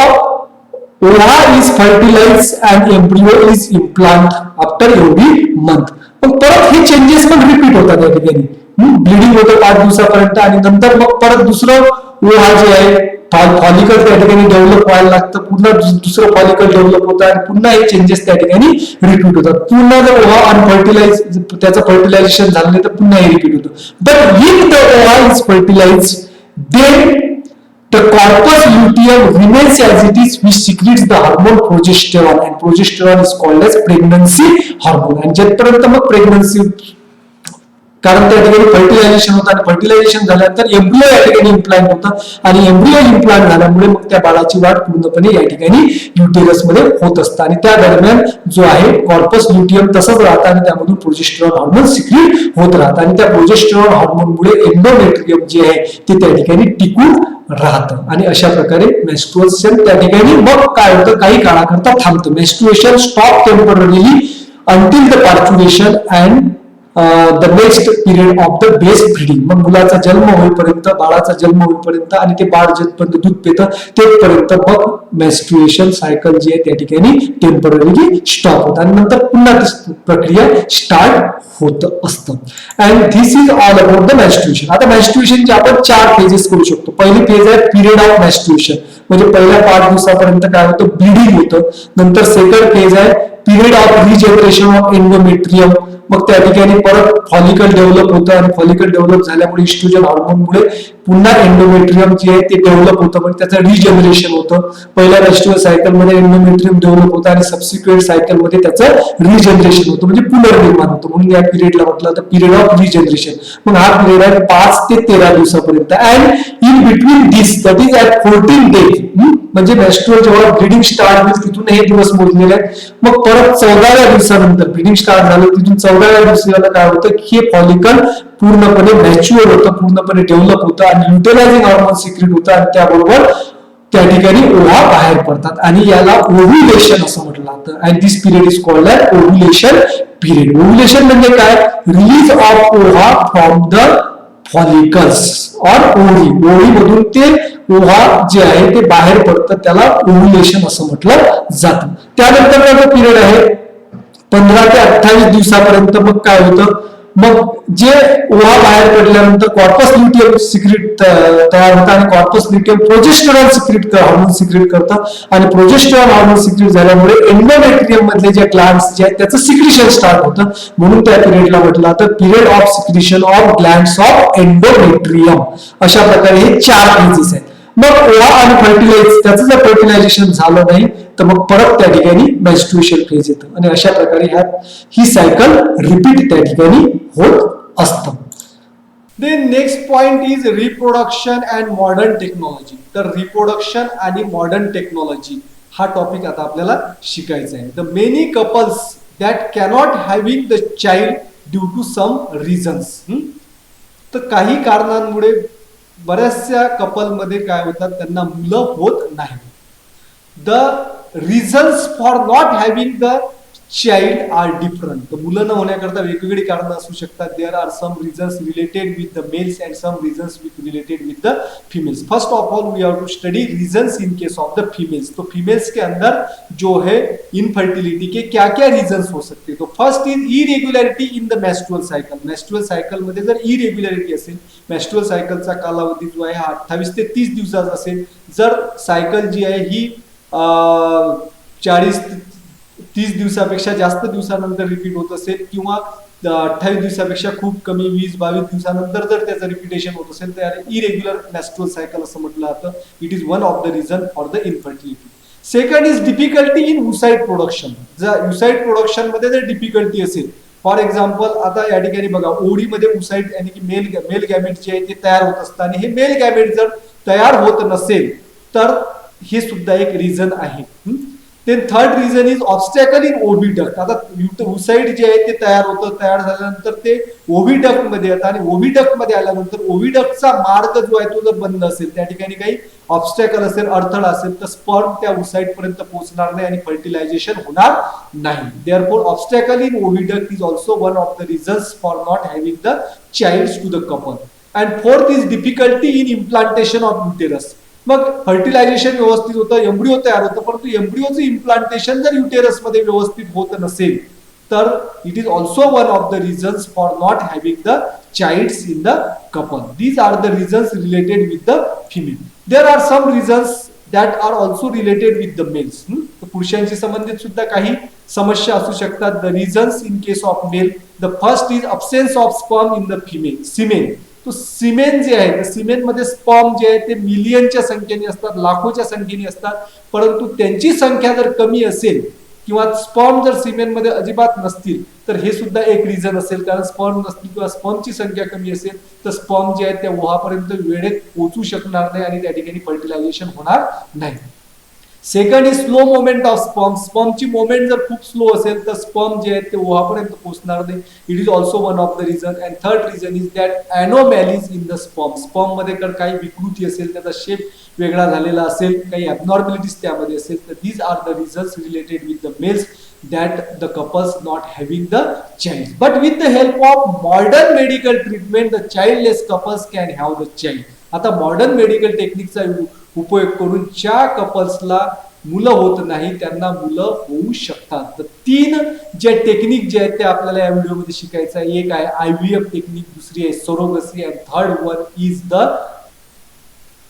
ova is fertilized and embryo is implant after every month. मग परत हे चेंजेस पण रिपीट होतात या ठिकाणी ब्लिडिंग होतं 5 दिवसापर्यंत आणि नंतर मग परत दुसरं ओव्हा जे आहे फॉलिकल त्या ठिकाणी डेव्हलप व्हायला लागतं पुन्हा दुसरं फॉलिकल डेव्हलप होतं आणि पुन्हा हे चेंजेस त्या ठिकाणी रिपीट होतात. पुन्हा जर ओव्हा अनफर्टिलाइज त्याचं फर्टिलायझेशन झालं नाही तर पुन्हा हे रिपीट होतं. But if the ova is fertilize then the corpus luteum remains as it is, which secretes the hormone progesterone, and progesterone is called as pregnancy hormone. आणि जेपर्यंत मग प्रेग्नन्सी, कारण त्या ठिकाणी फर्टिलायझेशन होतं आणि फर्टिलायझेशन झाल्यानंतर एम्ब्रियो या ठिकाणी इम्प्लांट होतं आणि एम्ब्रियो इम्प्लांट झाल्यामुळे मग त्या बाळाची वाढ पूर्णपणे या ठिकाणी युटेरस मध्ये होत असतं आणि त्या दरम्यान जो आहे कॉर्पस ल्युटियम तसंच राहतं आणि त्यामधून प्रोजेस्टेरॉन हार्मोन सिक्रीट होत राहतं आणि त्या प्रोजेस्टेरॉन हार्मोनमुळे एंडोमेट्रियम जे आहे ते त्या ठिकाणी टिकून राहतं आणि अशा प्रकारे मेन्स्ट्रुएशन त्या ठिकाणी मग काय होतं, काही काळाकरता थांबतं. Menstruation stop temporarily until the parturition and the next period of the breast feeding मुलाचा जन्म होईपर्यंत, बाळाचा जन्म होईपर्यंत आणि ते बाळ जेपर्यंत दूध पितं तेपर्यंत मग मेन्स्ट्रुएशन सायकल जी आहे त्या ठिकाणी टेम्पररीली स्टॉप होतं आणि नंतर पुन्हा ती प्रक्रिया स्टार्ट होत असतं. And this is all about the menstruation. आता मेन्स्ट्रुएशनचे आपण 4 फेजेस करू शकतो. पहिली फेज आहे पिरियड ऑफ मेन्स्ट्रुएशन, म्हणजे पहिल्या 5 दिवसापर्यंत काय होतं, ब्लीडिंग होतं. नंतर सेकंड फेज आहे period of regeneration of endometrium, मग त्या ठिकाणी परत फॉलिकल डेव्हलप होतं आणि फॉलिकल डेव्हलप झाल्यामुळे इस्ट्रोजन हार्मोनमुळे पुन्हा एंडोमेट्रियम जे आहे ते डेव्हलप होतं, पण त्याचं रिजनरेशन होतं. पहिल्या मेन्स्ट्रुअल सायकलमध्ये एंडोमेट्रियम डेव्हलप होतं आणि सबसिक्वेंट सायकलमध्ये त्याचं रिजनरेशन होतं, म्हणजे पुनर्निर्माण होतं. म्हणून या पिरियडला म्हटलं तर पिरियड ऑफ रिजनरेशन. मग हा पिरियड आहे 5 ते 13 दिवसापर्यंत. And in between this, that is at 14 days, म्हणजे मेन्स्ट्रुअल जेव्हा ब्लीडिंग स्टार्ट होईल तिथून हे दिवस मोजलेले आहेत. मग परत 14व्या दिवसानंतर ब्लीडिंग स्टार्ट झालं, तिथून 14व्या दिवसाला काय होतं की हे फॉलिकल पूर्णपणे मॅच्युअर होतं, पूर्णपणे डेव्हलप होतं आणि युटिलायझिंग हार्मोन सिक्रीट होतं आणि त्याबरोबर त्या ठिकाणी ओव्हा बाहेर पडतात आणि याला ओव्ह्युलेशन असं म्हटलं जातं. And this period is called as ovulation period. Ovulation म्हणजे काय, release of ova from the follicles or ovary. Ovary मधून ते ओव्हा जे आहे ते बाहेर पडतं, त्याला ओव्ह्युलेशन असं म्हटलं जातं. त्यानंतर जो पिरियड आहे 15 ते 28 दिवसापर्यंत मग काय होतं, मग जे ओव्हा बाहेर पडल्यानंतर कॉर्पस ल्युटियम सिक्रीट तयार होतं आणि corpus luteum progesterone secrete hormone secrete करतं आणि प्रोजेस्टेरॉन हार्मोन सिक्रीट झाल्यामुळे एंडोमेट्रियम मधले जे ग्लँड्स जे आहेत त्याचं सिक्रिशन स्टार्ट होतं. म्हणून त्या पिरियडला म्हटलं जातं period of secretion of glands of endometrium. अशा प्रकारे हे 4 फेजेस आहेत. मग ओव्हा आणि फर्टिलाइज, त्याचं जर फर्टिलायझेशन झालं नाही तर मग परत त्या ठिकाणी मेन्स्ट्रुएशन फेज येतं आणि अशा प्रकारे ही सायकल रिपीट त्या ठिकाणी होत असतं. Then next point is reproduction and modern technology. तर रिप्रोडक्शन आणि मॉडर्न टेक्नॉलॉजी हा टॉपिक आता आपल्याला शिकायचा आहे. The many couples that cannot having the child due to some reasons. तर काही कारणांमुळे बऱ्याचशा कपलमध्ये काय होतात, त्यांना मुलं होत नाही. The reasons for not having the child are different. तर मुलं न होण्याकरता वेगवेगळी कारणं असू शकतात. There are some reasons related with the males and some reasons related with the females. First of all we have to study reasons in case of the females. तो females के अंदर जो है इनफर्टिलिटी के क्या क्या रीजन्स हो सकते हैं. तो first is इरेग्युलरिटी in the menstrual cycle. Menstrual cycle मध्ये जर इरेग्युलरिटी असेल, मेन्स्ट्रुअल सायकलचा कालावधी जो आहे हा 28 ते 30 दिवसाचा असेल, जर सायकल जी आहे ही 40-30 दिवसापेक्षा जास्त दिवसानंतर रिपीट होत असेल किंवा 28 दिवसापेक्षा खूप कमी 20-22 दिवसानंतर जर त्याचं रिपीटेशन होत असेल तर इरेग्युलर मेन्स्ट्रुअल सायकल असं म्हटलं जातं. It is one of the reason for the infertility. Second is difficulty in oocyte production. जर युसाइड प्रोडक्शन मध्ये जर डिफिकल्टी असेल, फॉर एक्झाम्पल आता या ठिकाणी बघा ओडीमध्ये युसाइड यानी की मेल गॅमेट जे आहे ते तयार होत असतं आणि हे मेल गॅमेट जर तयार होत नसेल तर हे सुद्धा एक रिझन आहे. Then third reason is obstacle in oviduct. आता युसाइड जे आहे ते तयार होतं, तयार झाल्यानंतर ते ओव्हिडक्ट मध्ये येतं आणि ओव्हिडक्ट मध्ये आल्यानंतर ओव्हिडक्टचा मार्ग जो आहे तो जर बंद असेल, त्या ठिकाणी काही ऑब्स्टॅकल असेल, अडथळा असेल, तर स्पर्म त्या युसाइड पर्यंत पोहोचणार नाही आणि फर्टिलायझेशन होणार नाही. Therefore obstacle in oviduct is also one of the reasons for not having the child to the couple. And fourth is difficulty in implantation of uterus. मग फर्टिलायझेशन व्यवस्थित होतं, एम्ब्रिओ तयार होतं, परंतु एम्ब्रिओचं इम्प्लांटेशन जर युटेरस मध्ये व्यवस्थित होत नसेल तर it is also one of the reasons for not having the childs in the couple. These are the reasons related with the female. There are some reasons that are also related with the males. पुरुषांशी संबंधित सुद्धा काही समस्या असू शकतात. The reasons in case of male, the first is absence of sperm in the female. तो semen जे आहे, सिमेनमध्ये स्पर्म जे आहे ते मिलियनच्या संख्येने असतात, लाखोच्या संख्येने असतात, परंतु त्यांची संख्या जर कमी असेल किंवा स्पर्म जर सिमेनमध्ये अजिबात नसतील तर हे सुद्धा एक रिझन असेल, कारण स्पर्म नसतील किंवा स्पर्मची संख्या कमी असेल तर स्पर्म जे आहेत त्या ओहापर्यंत वेळेत पोहोचू शकणार नाही आणि त्या ठिकाणी फर्टिलायझेशन होणार नाही. Second is slow movement of sperm. स्पर्मची मोमेंट जर खूप स्लो असेल तर स्पर्म जे आहेत ते ओहापर्यंत पोहोचणार नाही. It is also one of the reason. And third reason is that anomalies in the sperm. Sperm मध्ये जर काही विकृती असेल, त्याचा शेप वेगळा झालेला असेल, काही ॲबनॉर्मॅलिटीज त्यामध्ये असेल, तर these are the reasons related with the males that the couples not having the child. But with the help of modern medical treatment, the childless couples can have the child. आता modern medical टेक्निकचा उपयोग करून ज्या कपल्सला मुलं होत नाही त्यांना मुलं होऊ शकतात. तर 3 जे टेक्निक जे आहेत ते आपल्याला या व्हिडिओमध्ये शिकायचं आहे. एक आहे IVF टेक्निक, दुसरी आहे surrogacy, and third one is the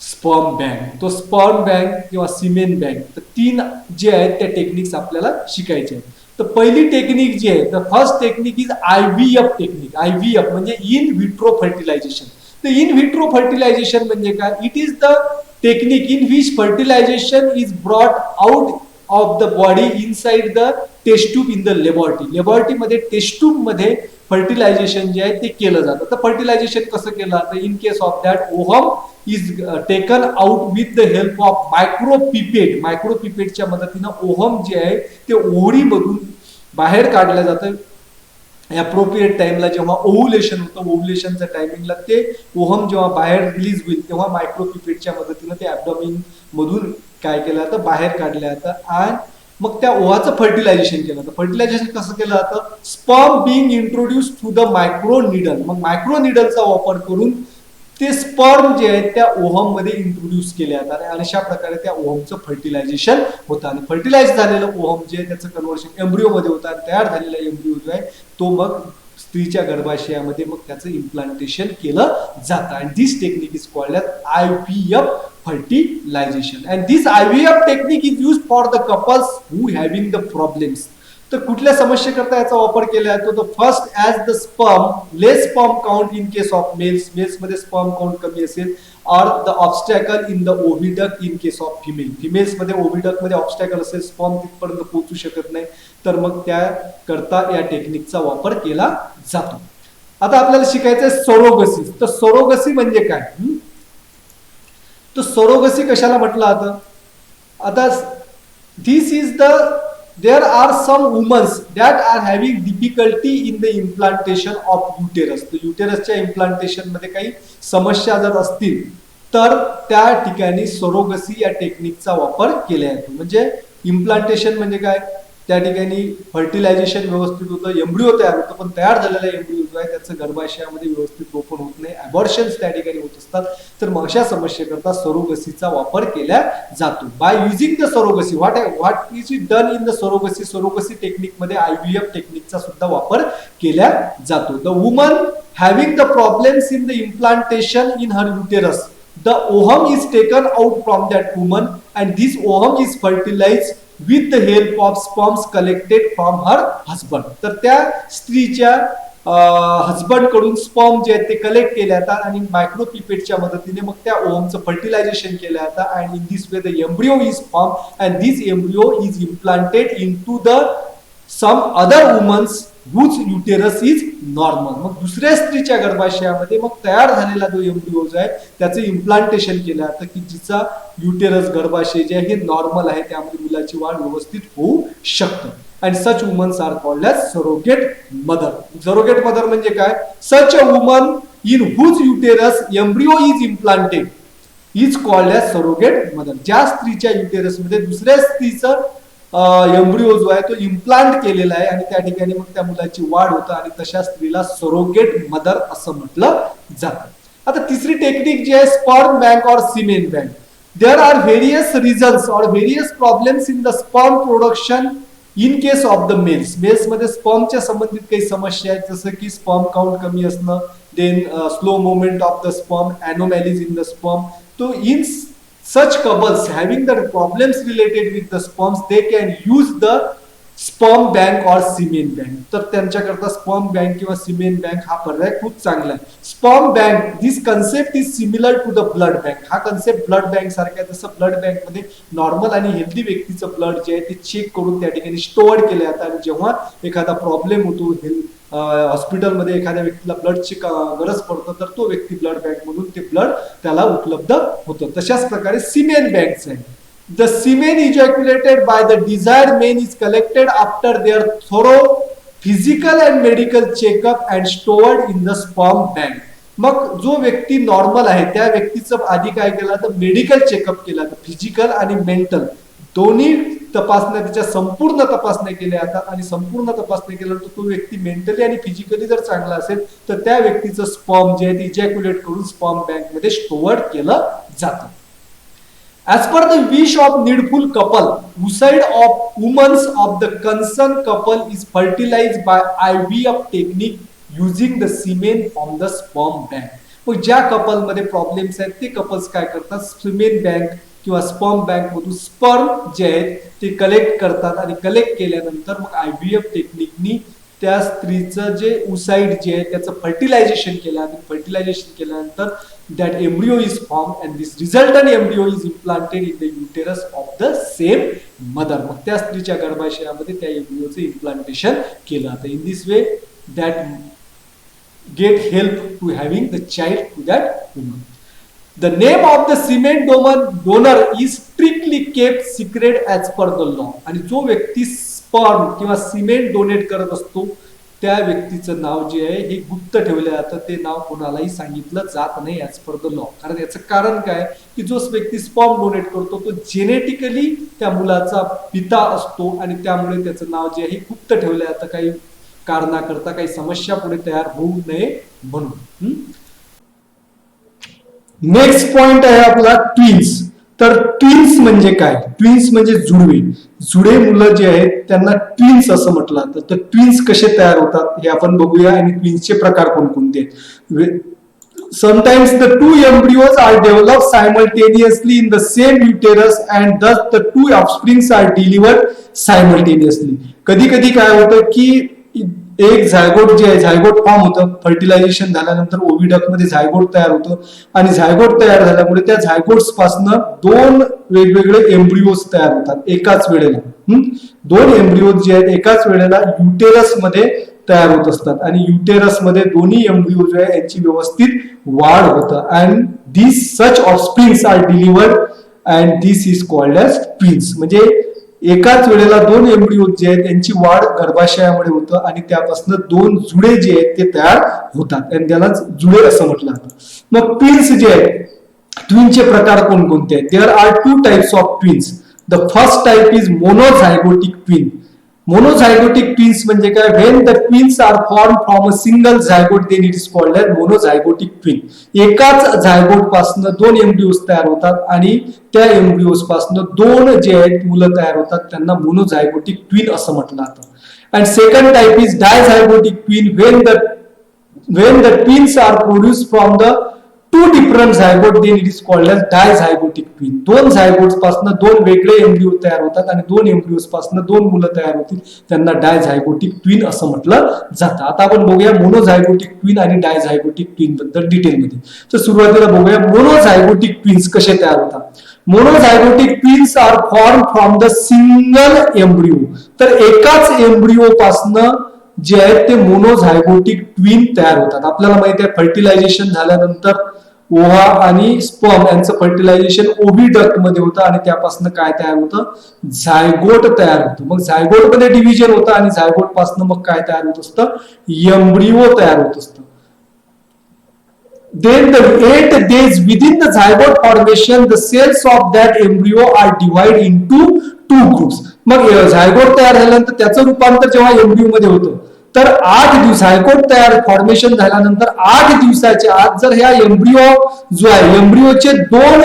sperm bank. तो स्पर्म बँक किंवा सिमेन बँक. तर 3 जे आहेत त्या टेक्निक्स आपल्याला शिकायचे आहेत. तर पहिली टेक्निक जी आहे, तर first technique is IVF technique. IVF म्हणजे इन विट्रो फर्टिलायझेशन. तर इन विट्रो फर्टिलायझेशन म्हणजे काय? It is the technique in which fertilization is brought out of the body inside the test tube in the laboratory. लेबॉरेटरीमध्ये test tube मध्ये fertilization जे आहे ते केलं जातं. तर फर्टिलायझेशन कसं केलं जातं? In case of that ovum is taken out with the help of micropipette. मायक्रोपिपेटच्या मदतीनं ओहम जे आहे ते ओव्हरीमधून बाहेर काढलं जातं. ॲप्रोप्रिएट टाइमला जेव्हा ओव्हुलेशन होतं, ओव्हुलेशनच्या टायमिंगला ते ओहम जेव्हा बाहेर रिलीज होईल तेव्हा मायक्रोपिपेटच्या मदतीनं ते ॲब्डोमेन मधून काय केलं जातं? बाहेर काढलं जातं आणि मग त्या ओहाचं फर्टिलायझेशन केलं जातं. फर्टिलायझेशन कसं केलं जातं? Sperm being introduce through the micro needle. मग मायक्रो निडलचा वापर करून ते स्पर्म जे आहेत त्या ओहम मध्ये इंट्रोड्यूस केले जातात आणि अशा प्रकारे त्या ओहमचं फर्टिलायझेशन होतं आणि फर्टिलाइज झालेलं ओहम जे आहे त्याचं कन्व्हर्शन एम्ब्रिओ मध्ये होतं आणि तयार झालेला एम्ब्रिओ जो आहे तो मग स्त्रीच्या गर्भाशयामध्ये मग त्याचं इम्प्लांटेशन केलं जातं. आणि this technique is called as IVF fertilization. And this IVF technique is used for the couples who having the problems. तर कुठल्या समस्येकरता याचा वापर केला जातो? तर first as the sperm less sperm count in case of males. Males मध्ये sperm count कमी असेल. Or the obstacle in the oviduct in case of female. Females मध्ये ओव्हिडक्ट मध्ये ऑब्स्टॅकल असेल, स्पर्म तिथपर्यंत पोहोचू शकत नाही, तर मग त्या करता या टेक्निकचा वापर केला जातो. आता आपल्याला शिकायचं आहे सरोगसी. तर सरोगसी म्हणजे काय? तर सरोगसी कशाला म्हटलं जातं? आता this is the there are some women that are having difficulty in the implantation of uterus. तर युटेरसच्या इम्प्लांटेशन मध्ये काही समस्या जर असतील तर त्या ठिकाणी सरोगसी या टेक्निकचा वापर केला जातो. म्हणजे इम्प्लांटेशन म्हणजे काय? त्या ठिकाणी फर्टिलायझेशन व्यवस्थित होतं, एम्ब्रिओ तयार होतं, पण तयार झालेला एम्ब्रिओ जो आहे त्याचं गर्भाशयामध्ये व्यवस्थित रोपण होत नाही, अबॉर्शन्स त्या ठिकाणी होत असतात. तर मग अशा समस्येकरता सरोगसीचा वापर केला जातो. By using the surrogacy what is it done in the surrogacy. Surrogacy technique मध्ये IVF टेक्निकचा सुद्धा वापर केला जातो. The woman having the problems in the implantation in her uterus, the ovum is taken out from that woman and this ovum is fertilize with the help of sperms collected from her husband. तर त्या स्त्रीच्या husband कडून sperm जे आहेत ते collect केले जातात आणि मायक्रोपिपेटच्या मदतीने मग त्या ओहमचं फर्टिलायझेशन केलं जातं आणि in this way the embryo is form and this embryo is implanted into the some other woman's whose uterus is normal. मग दुसऱ्या स्त्रीच्या गर्भाशयामध्ये मग तयार झालेला जो एम्ब्रिओ आहे त्याचं इम्प्लांटेशन केलं जातं की जिचा युटेरस गर्भाशय जे आहे हे नॉर्मल आहे, त्यामध्ये मुलाची वाढ व्यवस्थित होऊ शकतं. And such womens are called as surrogate mother. Surrogate mother म्हणजे काय? Such a woman in whose uterus embryo is implanted is called as surrogate mother. ज्या स्त्रीच्या युटेरस मध्ये दुसऱ्या स्त्रीचं एम्ब्रिओ जो आहे तो इम्प्लांट केलेला आहे आणि त्या ठिकाणी मग त्या मुलाची वाढ होतं आणि तशा स्त्रीला सरोगेट मदर असं म्हटलं जातं. आता तिसरी टेक्निक जी आहे sperm bank or semen bank. There are various reasons or various problems in the sperm production in case of the males. Males मध्ये स्पर्मच्या संबंधित काही समस्या आहेत, जसं की स्पर्म काउंट कमी असणं, then slow movement of the sperm, anomalies in the sperm. तो in such couples having the problems related with the sperms, they can use the sperm bank or semen bank. तर त्यांच्याकरता sperm bank किंवा semen bank हा पर्याय खूप चांगला आहे. Sperm bank, this concept is similar to the blood bank. हा concept blood bank सारखा आहे. जसं ब्लड बँक मध्ये नॉर्मल आणि हेल्दी व्यक्तीचं ब्लड जे आहे ते चेक करून त्या ठिकाणी स्टोअर केले जातं आणि जेव्हा एखादा प्रॉब्लेम होतो हॉस्पिटलमध्ये एखाद्या व्यक्तीला ब्लडची गरज पडतं तर तो व्यक्ती ब्लड बँक मधून ते ब्लड त्याला उपलब्ध होतं. तशाच प्रकारे सिमेन बँक आहे. The semen ejaculated by the desired man is collected after their thorough physical and medical checkup and stored in the sperm bank. मग जो व्यक्ती नॉर्मल आहे त्या व्यक्तीचं आधी काय केलं तर मेडिकल चेकअप केला, फिजिकल आणि मेंटल दोन्ही तपासण्या, त्याच्या संपूर्ण तपासण्या केल्या जातात आणि संपूर्ण तपासण्या केल्यानंतर तो व्यक्ती मेंटली आणि फिजिकली जर चांगला असेल तर त्या व्यक्तीचं स्पर्म जे आहे ते इजॅक्युलेट करून स्पर्म बँक मध्ये स्टोअर्ड केलं जातं. As per the wish of needful couple, oocyte of women of the concerned couple is fertilized by IVF technique using the semen from the sperm bank. मग ज्या कपल मध्ये प्रॉब्लेम्स आहेत ते couples काय करतात, सिमेन बँक किंवा sperm bank मधून sperm जे आहेत ते कलेक्ट करतात आणि कलेक्ट केल्यानंतर मग IVF टेक्निकनी त्या स्त्रीचं जे उसाईड जे आहे त्याचं फर्टिलायझेशन केलं आणि फर्टिलायझेशन केल्यानंतर that embryo is formed and this resultant embryo is implanted in the uterus of the same mother. मग त्या स्त्रीच्या गर्भाशयामध्ये त्या एम्ब्रियोचं इम्प्लांटेशन केलं जातं. In this way that get help to having the child to that woman. The name of the semen donor is strictly kept secret as per the law. आणि जो व्यक्ती sperm किंवा सिमेंट डोनेट करत असतो त्या व्यक्तीचं नाव जे आहे हे गुप्त ठेवलं जातं. ते नाव कोणालाही सांगितलं जात नाही ऍज पर द लॉ. कारण याचं कारण काय की जो व्यक्ती स्पर्म डोनेट करतो तो जेनेटिकली त्या मुलाचा पिता असतो आणि त्यामुळे त्याचं नाव जे आहे गुप्त ठेवलं जातं काही कारणाकरता, काही समस्या पुढे तयार होऊ नये म्हणून. नेक्स्ट पॉइंट आहे आपला ट्विन्स. तर ट्विन्स म्हणजे काय, ट्विन्स म्हणजे जुळवे, जुळे मुलं जे आहेत त्यांना ट्विन्स असं म्हटलं जातं. तर ट्विन्स कसे तयार होतात हे आपण बघूया आणि ट्विन्सचे प्रकार कोणकोणते आहेत. Sometimes the two embryos are developed simultaneously in the same uterus and thus the two offsprings are delivered simultaneously. कधी कधी काय होतं की एक झायगोट जे आहे झायगोट फॉर्म होतं, फर्टिलायझेशन झाल्यानंतर ओव्हिडक्ट मध्ये झायगोट तयार होतं आणि झायगोट तयार झाल्यामुळे त्या झायगोट्स पासून दोन वेगवेगळे एम्ब्रिओज तयार होतात एकाच वेळेला. दोन एम्ब्रिओज जे आहेत एकाच वेळेला युटेरस मध्ये तयार होत असतात आणि युटेरस मध्ये दोन्ही एम्ब्रिओ जे आहे यांची व्यवस्थित वाढ होतं and this such offsprings are delivered and this is called as twins. म्हणजे एकाच वेळेला दोन एम्ब्रिओ जे आहेत त्यांची वाढ गर्भाशयामध्ये होतं आणि त्यापासून दोन जुळे जे आहेत ते तयार होतात आणि त्याला जुळे असं म्हटलं जातं. मग ट्विन्स जे आहेत ट्विनचे प्रकार कोणकोणते आहेत. There are two types of twins. The first type is monozygotic twin. Monozygotic twins म्हणजे काय, when the twins are form from a single zygote then it is called as monozygotic twin. एकाच zygote पासून दोन embryos तयार होतात आणि त्या embryos पासून दोन जे आहेत मुलं तयार होतात त्यांना मोनोझायगोटिक ट्विन असं म्हटलं जातं. And second type is dizygotic twin. When the twins are produce from the two different zygote then it is called as dizygotic twin. दोन झायगोट्स पासून दोन वेगळे एम्ब्रिओ तयार होतात आणि दोन एम्ब्रिओज पासून दोन मुलं तयार होतील त्यांना डायझायगोटिक ट्विन असं म्हटलं जातं. आता आपण बघूया मोनोझायगोटिक ट्विन आणि डायझायगोटिक ट्विन बद्दल डिटेलमध्ये. तर सुरुवातीला बघूया मोनोझायगोटिक ट्विन्स कसे तयार होतात. Monozygotic twins are form from the single embryo. तर एकाच एम्ब्रिओ पासून जे आहेत ते मोनोझायगोटिक ट्विन तयार होतात. आपल्याला माहिती आहे फर्टिलायझेशन झाल्यानंतर ओव्हा आणि स्पर्म यांचं फर्टिलायझेशन ओव्हिडक्ट मध्ये होतं आणि त्यापासून काय तयार होतं, झायगोट तयार होतं. मग झायगोट मध्ये डिव्हिजन होतं आणि झायगोट पासून मग काय तयार होत असतं, एम्ब्रिओ तयार होत असतं. Then the 8 days within the zygote formation, the cells of that embryo are divided into two groups. मग झायगोट तयार झाल्यानंतर त्याचं रूपांतर जेव्हा एम्ब्रिओ मध्ये होतं तर 8 दिवस झायगोट तयार फॉर्मेशन झाल्यानंतर 8 दिवसाच्या आत जर ह्या एम्ब्रिओ जो आहे एम्ब्रिओचे दोन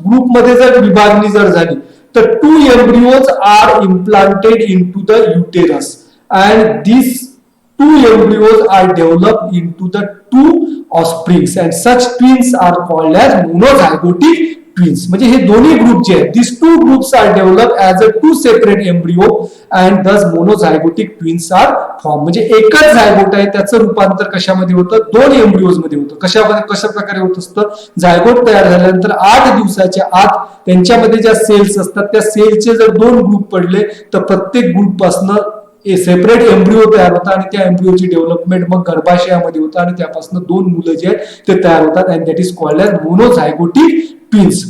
ग्रुप मध्ये जर विभागणी जर झाली तर 2 embryos are implanted into the uterus and these 2 embryos are developed into the 2 offsprings and such twins are called as monozygotic twins. म्हणजे हे दोन्ही ग्रुप जे आहेत, this two groups are develop as a two separate embryo and thus monozygotic twins are form. म्हणजे एकच zygote आहे, त्याचं रूपांतर कशामध्ये होतं, दोन एम्ब्रिओज मध्ये होतं. कशा प्रकारे होत असतं, झायगोट तयार झाल्यानंतर 8 दिवसाच्या आत त्यांच्यामध्ये ज्या सेल्स असतात त्या सेलचे जर दोन ग्रुप पडले तर प्रत्येक ग्रुप पासून सेपरेट एम्ब्रिओ तयार होतात आणि त्या एम्ब्रिओची डेव्हलपमेंट मग गर्भाशयामध्ये होतं आणि त्यापासून दोन मुलं जे आहेत ते तयार होतात and that is called as monozygotic twins.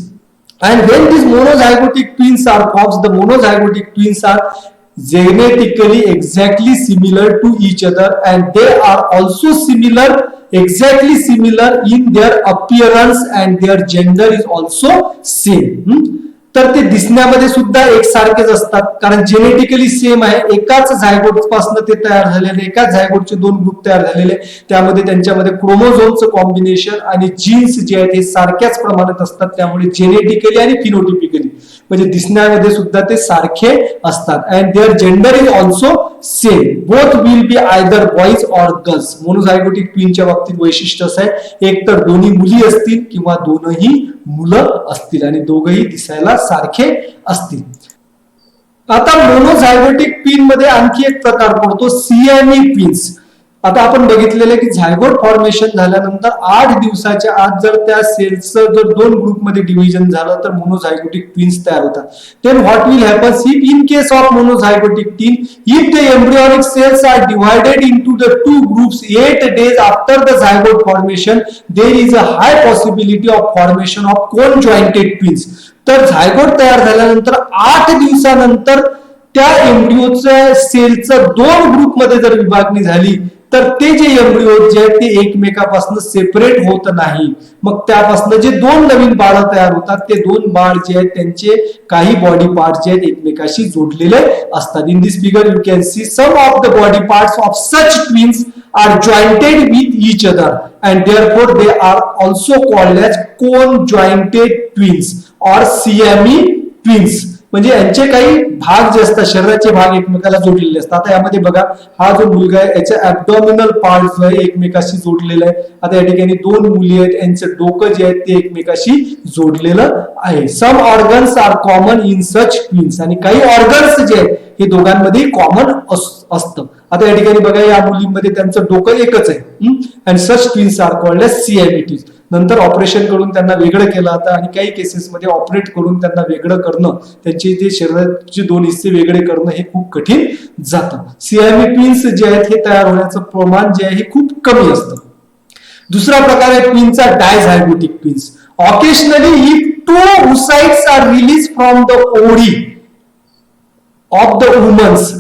And when these monozygotic twins are formed, the monozygotic twins are genetically exactly similar to each other and they are also exactly similar in their appearance and their gender is also same. तर ते दिसण्यामध्ये सुद्धा एकसारखेच असतात कारण genetically same आहे. एकाच zygote पासून ते तयार झालेले, एकाच झायगोटचे दोन ग्रुप तयार झालेले, त्यामध्ये त्यांच्यामध्ये क्रोमोझोमचं कॉम्बिनेशन आणि जीन्स जे आहेत हे सारख्याच प्रमाणात असतात. त्यामुळे जेनेटिकली आणि फिनोटिपिकली म्हणजे दिसण्यामध्ये सुद्धा ते सारखे असतात. And their gender is also same. Both will be either boys or girls. Monozygotic ट्विनच्या बाबतीत वैशिष्ट्य असं आहे, एक तर दोन्ही मुली असतील किंवा दोनही मुलं असतील आणि दोघही दिसायला सारखे असतील. आता मोनोझायगोटिक ट्विन मध्ये आणखी एक प्रकार पडतो, सिएमी ट्विन्स. आता आपण बघितलेलं की झायगोट फॉर्मेशन झाल्यानंतर 8 दिवसाच्या आत जर त्या सेल्सचं जर दोन ग्रुपमध्ये डिव्हिजन झालं तर मोनोझायगोटिक ट्विन्स तयार होतात. Then what will happen if in case of monozygotic twin, if the embryonic cells are divided into the two groups 8 days after the zygote formation, there is a high possibility of formation of conjoined twins. तर zygote तयार झाल्यानंतर 8 दिवसानंतर त्या एम्ब्रियोच्या सेलचं दोन ग्रुपमध्ये जर विभागणी झाली तर ते जे एम्ब्रियो जे आहेत ते एकमेकापासून सेपरेट होत नाही. मग त्यापासून जे दोन नवीन बाळ तयार होतात ते दोन बाळ जे आहेत त्यांचे काही बॉडी पार्ट जे आहेत एकमेकाशी जोडलेले असतात. In this figure you can see some of the body parts of such twins are jointed with each other and therefore they are also called as cone jointed twins or siamese twins. म्हणजे यांचे काही भाग जे असतात, शरीराचे भाग एकमेकाला जोडलेले असतात. आता यामध्ये बघा, हा जो मुलगा आहे याच्या ऍब्डॉमिनल पार्ट जो आहे एकमेकाशी जोडलेला आहे. आता या ठिकाणी दोन मुली आहेत, यांचं डोकं जे आहे ते एकमेकाशी जोडलेलं आहे. Some organs are common in such twins. आणि काही ऑर्गन्स जे आहेत हे दोघांमध्ये कॉमन असतं. आता या ठिकाणी बघा, या मुलींमध्ये त्यांचं डोकं एकच आहे आणि such twins are called as Siamese twins. नंतर ऑपरेशन करून त्यांना वेगळं केलं जातं आणि काही केसेसमध्ये ऑपरेट करून त्यांना वेगळं करणं, त्यांचे जे शरीराचे दोन हिस्से वेगळे करणं हे खूप कठीण जातं. सिएमी ट्विन्स जे आहेत हे तयार होण्याचं प्रमाण जे आहे हे खूप कमी असतं. दुसरा प्रकार आहे ट्विनचा dizygotic twins. Occasionally if two oocytes are release from the ovary of the womens,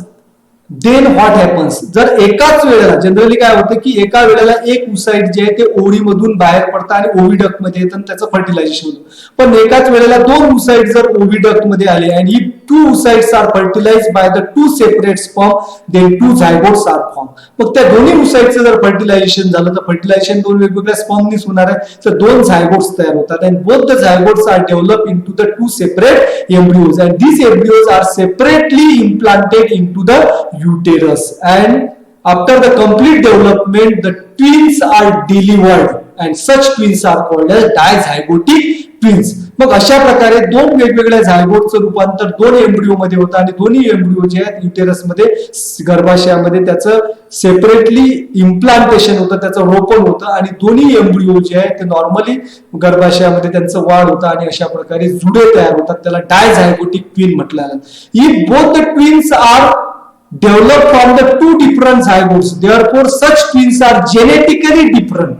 then what happens. जर एकाच वेळेला, जनरली काय होतं की एका वेळेला एक oocyte जे आहे ते ओव्हरीमधून बाहेर पडतं आणि ओव्हिडक्ट मध्ये येतं आणि त्याचं फर्टिलायझेशन होतं. पण एकाच वेळेला दोन oocyte जर ओव्हिडक्ट मध्ये आले आणि if two oocytes are fertilized by the two separate sperm, then two zygotes are form. मग त्या दोन्ही oocyteचं जर फर्टिलायझेशन झालं तर फर्टिलायझेशन दोन वेगवेगळ्या स्पर्मनीच होणार आहे, तर दोन झायगोट्स तयार होतात. And both the zygotes are develop into the two separate embryos and these embryos are separately implanted into the uterus and after the complete development the twins are delivered and such twins are called as dizygotic twins. मग अशा प्रकारे दोन वेगवेगळ्या झायगोटचं रूपांतर दोन embryo मध्ये होतं आणि दोन्ही एम्ब्रिओ जे आहेत युटेरस मध्ये, गर्भाशयामध्ये त्याचं सेपरेटली इम्प्लांटेशन होतं, त्याचं रोपण होतं आणि दोन्ही एम्ब्रिओ जे आहेत ते नॉर्मली गर्भाशयामध्ये त्यांचं वाढ होतं आणि अशा प्रकारे जुडे तयार होतात. त्याला डायझायगोटिक ट्विन म्हटलं जातं. If both the twins are developed from the two different zygotes, therefore such twins are genetically different.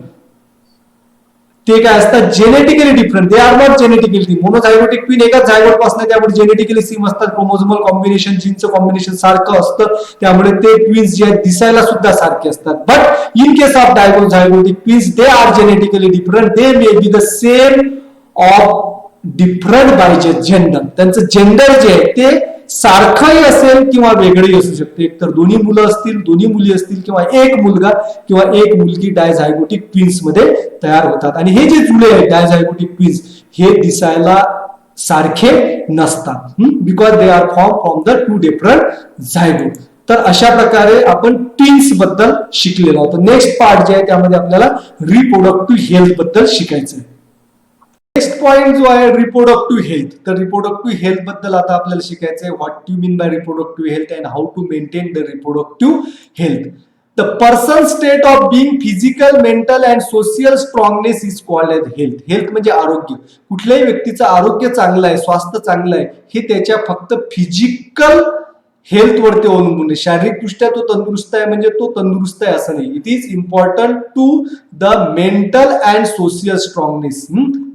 ते काय असतात, genetically different. They are not genetically. Monozygotic twin एकाच झायगोट पासून, त्यामुळे जेनेटिकली सेम असतात. क्रोमोझोमल कॉम्बिनेशन, जीनचं कॉम्बिनेशन सारखं असतं, त्यामुळे ते ट्विन्स जे आहेत दिसायला सुद्धा सारखे असतात. But in case of dizygotic twins they are genetically different. They may be the same of different by gender. त्यांचं जेंडर जे आहे ते सारखंही असेल किंवा वेगळंही असू शकते. एक तर दोन्ही मुलं असतील, दोन्ही मुली असतील किंवा एक मुलगा किंवा एक मुलगी डायझायगोटिक ट्विन्स मध्ये तयार होतात. आणि हे जे जुळे आहेत डायझायगोटिक ट्विन्स हे दिसायला सारखे नसतात, because they are form from the two different zygote. तर अशा प्रकारे आपण ट्विन्स बद्दल शिकलेलो आहोत. नेक्स्ट पार्ट जे आहे त्यामध्ये आपल्याला रिप्रोडक्टिव्ह हेल्थ बद्दल शिकायचं आहे. नेक्स्ट पॉइंट जो आहे रिप्रोडक्टिव्ह हेल्थ. तर रिप्रोडक्टिव्ह हेल्थ बद्दल आता आपल्याला शिकायचं आहे. What you mean by reproductive health and how to maintain the reproductive health. The person state of being physical, mental and social strongness is called as health. Health म्हणजे आरोग्य. कुठल्याही व्यक्तीचं आरोग्य चांगलं आहे, स्वास्थ्य चांगलं आहे, हे त्याच्या फक्त फिजिकल हेल्थ वरती अवलंबून आहे. शारीरिकदृष्ट्या तो तंदुरुस्त आहे म्हणजे तो तंदुरुस्त आहे असं नाही. It is important to the mental and social strongness.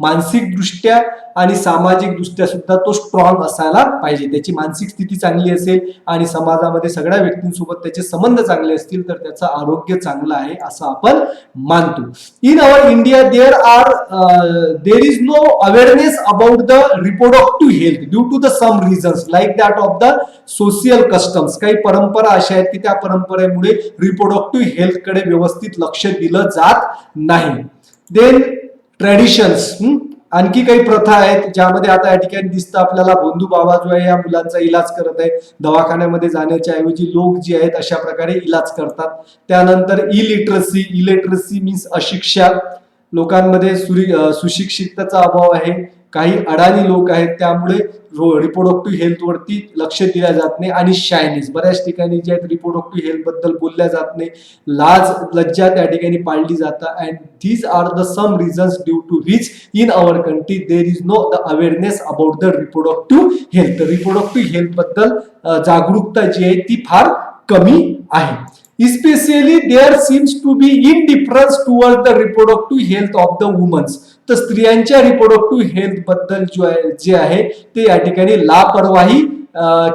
मानसिक दृष्ट्या आणि सामाजिक दृष्ट्या सुद्धा तो स्ट्रॉंग असायला पाहिजे. त्याची मानसिक स्थिती चांगली असेल आणि समाजामध्ये सगळ्या व्यक्तींसोबत त्याचे संबंध चांगले असतील तर त्याचं आरोग्य चांगलं आहे असं आपण मानतो. In our India there is no awareness about the reproductive health due to the some reasons like that of the social customs. काही परंपरा अशा आहेत की त्या परंपरेमुळे रिप्रोडक्टिव्ह हेल्थ कडे व्यवस्थित लक्ष दिलं जात नाही. देन ट्रॅडिशन्स, आणखी काही प्रथा आहेत ज्यामध्ये आता या ठिकाणी दिसतं आपल्याला बंधू बाबा जो आहे या मुलांचा इलाज करत आहे. दवाखान्यामध्ये जाण्याच्या ऐवजी लोक जे आहेत अशा प्रकारे इलाज करतात. त्यानंतर इलिटरसी मीन्स अशिक्षा. लोकांमध्ये सुशिक्षिततेचा अभाव आहे. काही अडाणी लोक आहेत त्यामुळे रिप्रोडक्टिव्ह हेल्थ वरती लक्ष दिल्या जात नाही. आणि शायनेस, बऱ्याच ठिकाणी जे आहेत रिप्रोडक्टिव्ह हेल्थ बद्दल बोलल्या जात नाही. लज्जा त्या ठिकाणी पाळली जातात. And these are the some reasons due to which in our country there is no the awareness about the reproductive health. Reproductive health बद्दल जागरूकता जी आहे ती फार कमी आहे. Especially there seems to be indifference towards the reproductive health of the women. तर स्त्रियांच्या reproductive health बद्दल जे आहे ते या ठिकाणी लापरवाही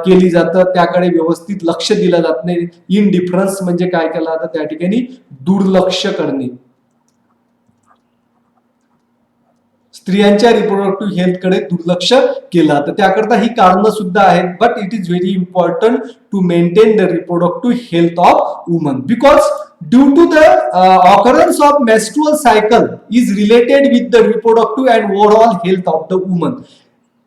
केली जातं. त्याकडे व्यवस्थित लक्ष दिलं जात नाही. इनडिफरन्स म्हणजे काय केलं जातं त्या ठिकाणी दुर्लक्ष करणे. स्त्रियांच्या रिप्रोडक्टिव्ह हेल्थ कडे दुर्लक्ष केलं जातं. त्याकरता ही कारणं सुद्धा आहेत. But it is very important to maintain the reproductive health of woman because due to the occurrence of menstrual cycle is related with the reproductive and overall health of the woman.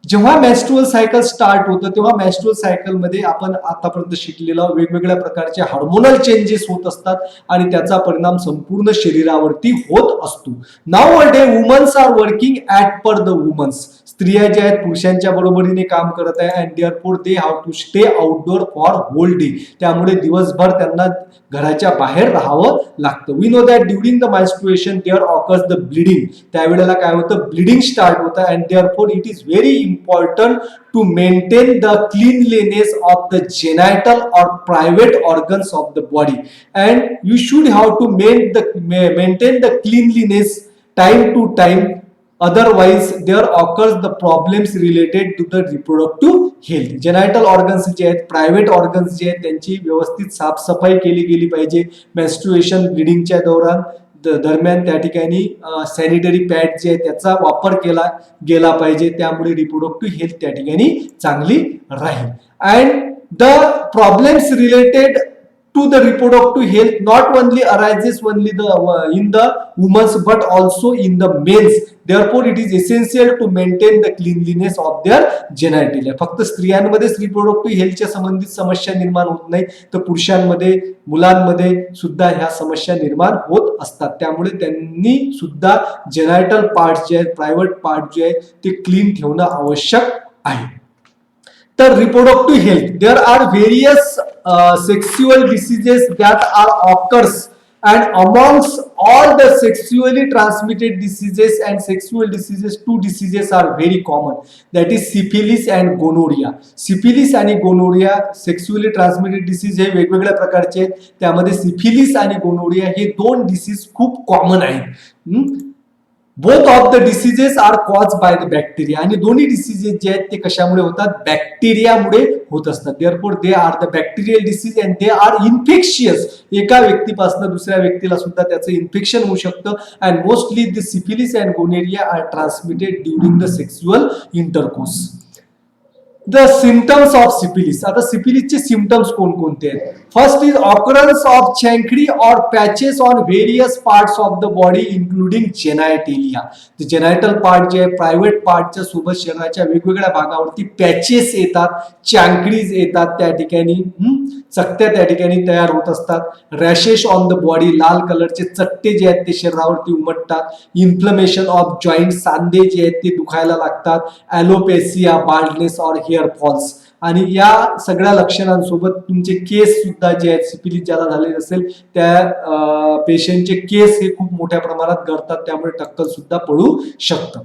जेव्हा menstrual cycle start होतं तेव्हा menstrual cycle मध्ये आपण आतापर्यंत शिकलेलं वेगवेगळ्या प्रकारचे hormonal changes होत असतात आणि त्याचा परिणाम संपूर्ण शरीरावरती होत असतो. Now a day women are working at par the women. स्त्रिया ज्या आहेत पुरुषांच्या बरोबरीने काम करत आहे. And therefore they have to stay outdoor for whole day. त्यामुळे दिवसभर त्यांना घराच्या बाहेर राहावं लागतं. We know that during the menstruation there occurs the bleeding. त्यावेळेला काय होतं, ब्लिडिंग स्टार्ट होतं. And therefore it is very important to maintain the cleanliness of the genital or private organs of the body, and you should have to maintain the cleanliness time to time, otherwise there occurs the problems related to the reproductive health. genital organs जे आहेत, private organs जे आहेत त्यांची व्यवस्थित साफसफाई केली गेली पाहिजे. मेन्स्ट्रुएशन ब्लिडिंगच्या दरम्यान त्या ठिकाणी सॅनिटरी पॅड जे आहे त्याचा वापर केला गेला पाहिजे. त्यामुळे रिप्रोडक्टिव्ह हेल्थ त्या ठिकाणी चांगली राहील. And the problems related to the reproductive health not only arises in the women's but also in the males. Therefore it is essential to maintain the cleanliness of their genitalia. फक्त स्त्रियांमध्येच reproductive हेल्थच्या संबंधित समस्या निर्माण होत नाही तर पुरुषांमध्ये, मुलांमध्ये सुद्धा ह्या समस्या निर्माण होत असतात. त्यामुळे त्यांनी सुद्धा जेनायटल पार्ट जे आहेत, प्रायव्हेट पार्ट जे आहेत ते क्लीन ठेवणं आवश्यक आहे. तर reproductive health, there are various sexual diseases that are occurs, and amongst all the sexually transmitted diseases and sexual diseases, two diseases are very common, that is syphilis and gonorrhea. syphilis आणि gonorrhea sexually transmitted disease हे वेगवेगळ्या प्रकारचे आहेत. त्यामध्ये syphilis आणि gonorrhea हे दोन disease खूप कॉमन आहेत. Both of the diseases are cause by the bacteria. आणि दोन्ही डिसीजेस जे आहेत ते कशामुळे होतात, बॅक्टेरियामुळे होत असतात. Therefore they are the bacterial disease and they are infectious. एका व्यक्तीपासून दुसऱ्या व्यक्तीला सुद्धा त्याचं इन्फेक्शन होऊ शकतं. And mostly the syphilis and gonorrhoea are transmitted during the sexual intercourse. The symptoms of syphilis. आता सिफिलिसचे सिम्पटम्स कोणकोणते आहेत? First is occurrence of chancre or patches on various parts of the body including genitalia. Genital part जे आहे private पार्टच्या सोबत शरीराच्या वेगवेगळ्या भागावरती patches येतात, चँकडीज येतात, त्या ठिकाणी चकत्या त्या ठिकाणी तयार होत असतात. रॅशेस ऑन द बॉडी, लाल कलरचे चट्टे जे आहेत ते शरीरावरती उमटतात. इन्फ्लमेशन ऑफ जॉईंट, सांधे जे आहेत ते दुखायला लागतात. ॲलोपेसिया, बाल्डनेस ऑर हेअर फॉल्स. आणि या सगळ्या लक्षणांसोबत तुमचे केस सुद्धा जे आहेत, सिफिलिस ज्याला झालेले असेल त्या पेशंटचे केस हे खूप मोठ्या प्रमाणात गळतात, त्यामुळे टक्कल सुद्धा पडू शकतं.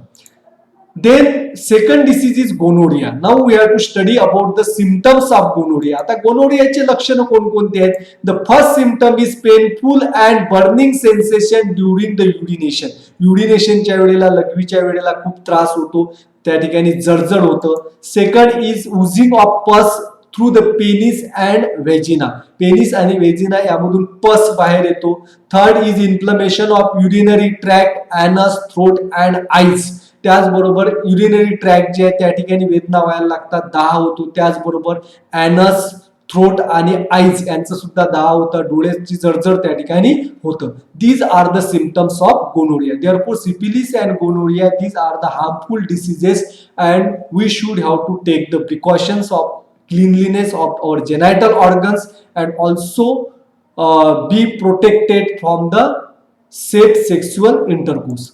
Then second disease is gonorrhea. Now we have to study about the symptoms of gonorrhea. आता गोनोरियाचे लक्षण कोणकोणते आहेत? The first symptom is painful and burning sensation during the urination. युरिनेशनच्या वेळेला, लघवीच्या वेळेला खूप त्रास होतो, त्या ठिकाणी जळजळ होतं. Second is oozing of pus through the penis and vagina. Penis आणि व्हेजिना यामधून पस बाहेर येतो. Third is inflammation of urinary tract, anus, throat and eyes. त्याचबरोबर युरिनरी ट्रॅक्ट जे आहे त्या ठिकाणी वेदना व्हायला लागतात, दाह होतो. त्याचबरोबर ॲनस, थ्रोट आणि आईज यांचं सुद्धा दाह होतं, डोळ्याची जळजळ त्या ठिकाणी होतं. These are the symptoms of gonorrhoea. Therefore syphilis and gonorrhoea, these are the harmful diseases and we should have to take the precautions of cleanliness of our genital organs and also be protected from the safe sexual intercourse.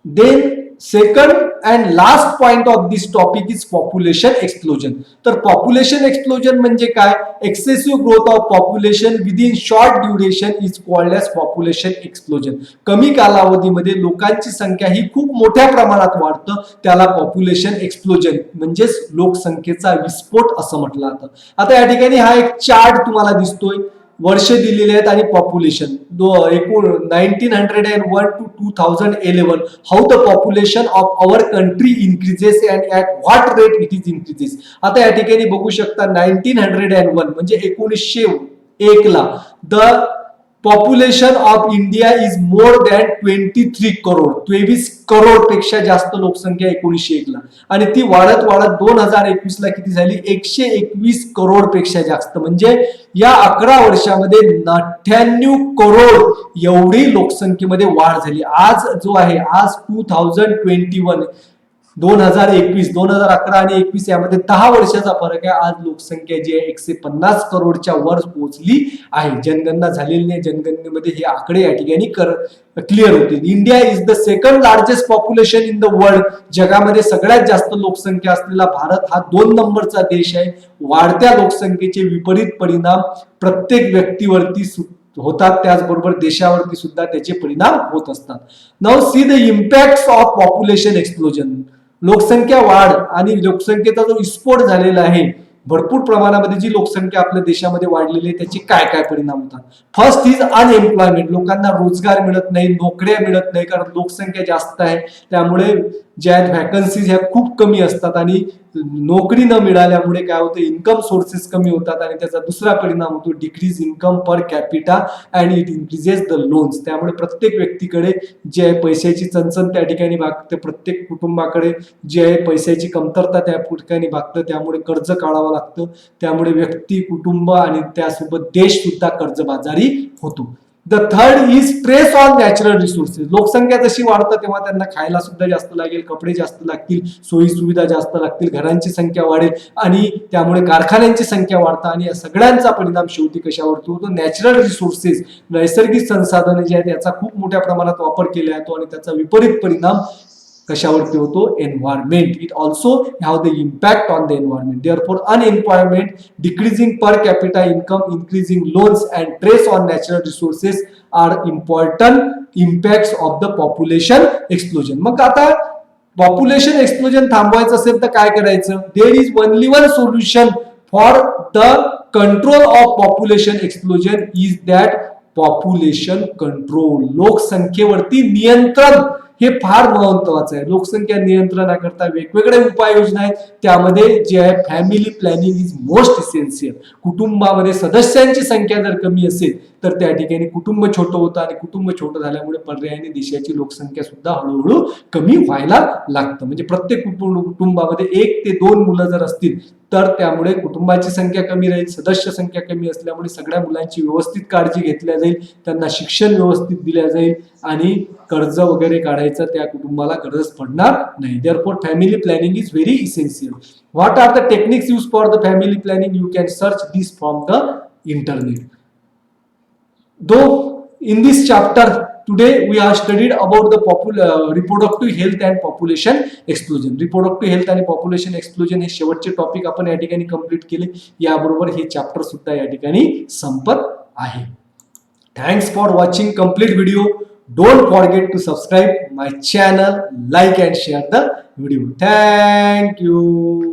Then second and last point of this topic is population explosion. तर population explosion म्हणजे काय? Excessive growth of population within short duration is called as population explosion. कमी कालावधीमध्ये लोकांची संख्या ही खूप मोठ्या प्रमाणात वाढतं, त्याला पॉप्युलेशन एक्सप्लोजन म्हणजेच लोकसंख्येचा विस्फोट असं म्हटलं जातं. आता या ठिकाणी हा एक चार्ट तुम्हाला दिसतोय, वर्ष दिलेले आहेत आणि population 1901 to 2011 how the population of our country increases and at what rate it is increases. आता या ठिकाणी बघू शकता 1901 म्हणजे 1901 ला the population of India is more than 23 crore. 23 crore पेक्षा जास्त लोकसंख्या 1901 ला, आणि ती वाढत वाढत 2021 ला किती झाली? 121 करोड पेक्षा जास्त. म्हणजे या 11 वर्षामध्ये 98 करोड एवढी लोकसंख्येमध्ये वाढ झाली. आज जो आहे, आज 2021 2021 2011 आणि 21 यामध्ये 10 वर्षाचा फरक आहे. आज लोकसंख्या जी आहे 150 करोडच्या वर पोहोचली आहे. जनगणना झालेली नाही, जनगणनेमध्ये हे आकडे या ठिकाणी क्लिअर होतील. India is the second largest population in the world. जगामध्ये सगळ्यात जास्त लोकसंख्या असलेला भारत हा 2 नंबरचा देश आहे. वाढत्या लोकसंख्येचे विपरीत परिणाम प्रत्येक व्यक्तीवरती होतात, त्याचबरोबर देशावरती सुद्धा त्याचे परिणाम होत असतात. Now see the impact of population explosion. लोकसंख्या वाढ आणि लोकसंख्येचा जो विस्फोट झालेला आहे, भरपूर प्रमाणामध्ये जी लोकसंख्या आपल्या देशामध्ये वाढलेली आहे, त्याचे काय काय परिणाम होतात? First is unemployment. लोकांना रोजगार मिळत नाही, नोकऱ्या मिळत नाही, कारण लोकसंख्या जास्त आहे. त्यामुळे ज्या व्हॅकन्सीज ह्या खूप कमी असतात आणि नोकरी न मिळाल्यामुळे काय होतं? इन्कम सोर्सेस कमी होतात आणि त्याचा दुसरा परिणाम होतो decrease income per capita and it increases the loans. त्यामुळे प्रत्येक व्यक्तीकडे जे आहे पैशाची चणचण त्या ठिकाणी भागते, प्रत्येक कुटुंबाकडे जे आहे पैशाची कमतरता त्या ठिकाणी भागतं, त्यामुळे कर्ज काढावं लागतं. त्यामुळे व्यक्ती, कुटुंब आणि त्यासोबत देश सुद्धा कर्जबाजारी होतो. The third is stress on natural resources. लोकसंख्या जशी वाढतं तेव्हा त्यांना खायला सुद्धा जास्त लागेल, कपडे जास्त लागतील, सोयी सुविधा जास्त लागतील, घरांची संख्या वाढेल आणि त्यामुळे कारखान्यांची संख्या वाढतं आणि या सगळ्यांचा परिणाम शेवटी कशावरती होतो? नॅचरल रिसोर्सेस, नैसर्गिक संसाधने जे आहेत याचा खूप मोठ्या प्रमाणात वापर केला जातो आणि त्याचा विपरीत परिणाम कशावरती होतो? Environment. It also have the impact on the environment. Therefore unemployment, decreasing per capita income, increasing loans and stress on natural resources are important impacts of the population explosion. मग आता पॉप्युलेशन एक्सप्लोजन थांबवायचं असेल तर काय करायचं? There is only one solution for the control of population explosion is that population control. लोकसंख्येवरती नियंत्रण हे फार महत्वाचं आहे. लोकसंख्या नियंत्रणाकरता वेगवेगळ्या उपाययोजना आहेत, त्यामध्ये जे आहे family planning is most essential. कुटुंबामध्ये सदस्यांची संख्या जर कमी असेल तर त्या ठिकाणी कुटुंब छोटं होतं आणि कुटुंब छोटं झाल्यामुळे पर्यायाने देशाची लोकसंख्या सुद्धा हळूहळू कमी व्हायला लागतं. म्हणजे प्रत्येक कुटुंबामध्ये 1 ते 2 मुलं जर असतील तर त्यामुळे कुटुंबाची संख्या कमी राहील, सदस्य संख्या कमी असल्यामुळे सगळ्या मुलांची व्यवस्थित काळजी घेतल्या जाईल, त्यांना शिक्षण व्यवस्थित दिल्या जाईल आणि कर्ज वगैरे काढायचं त्या कुटुंबाला गरज पडणार नाही. Therefore family planning is very essential. What are the techniques use for the family planning? You can search this from the internet. Though in this chapter today we are studied about the reproductive health and population explosion. Reproductive health आणि population explosion हे शेवटचे topic आपण या ठिकाणी complete केले. याबरोबर हे chapter सुद्धा या ठिकाणी संपत आहे. Thanks for watching complete video. Don't forget to subscribe my channel, like and share the video. Thank you.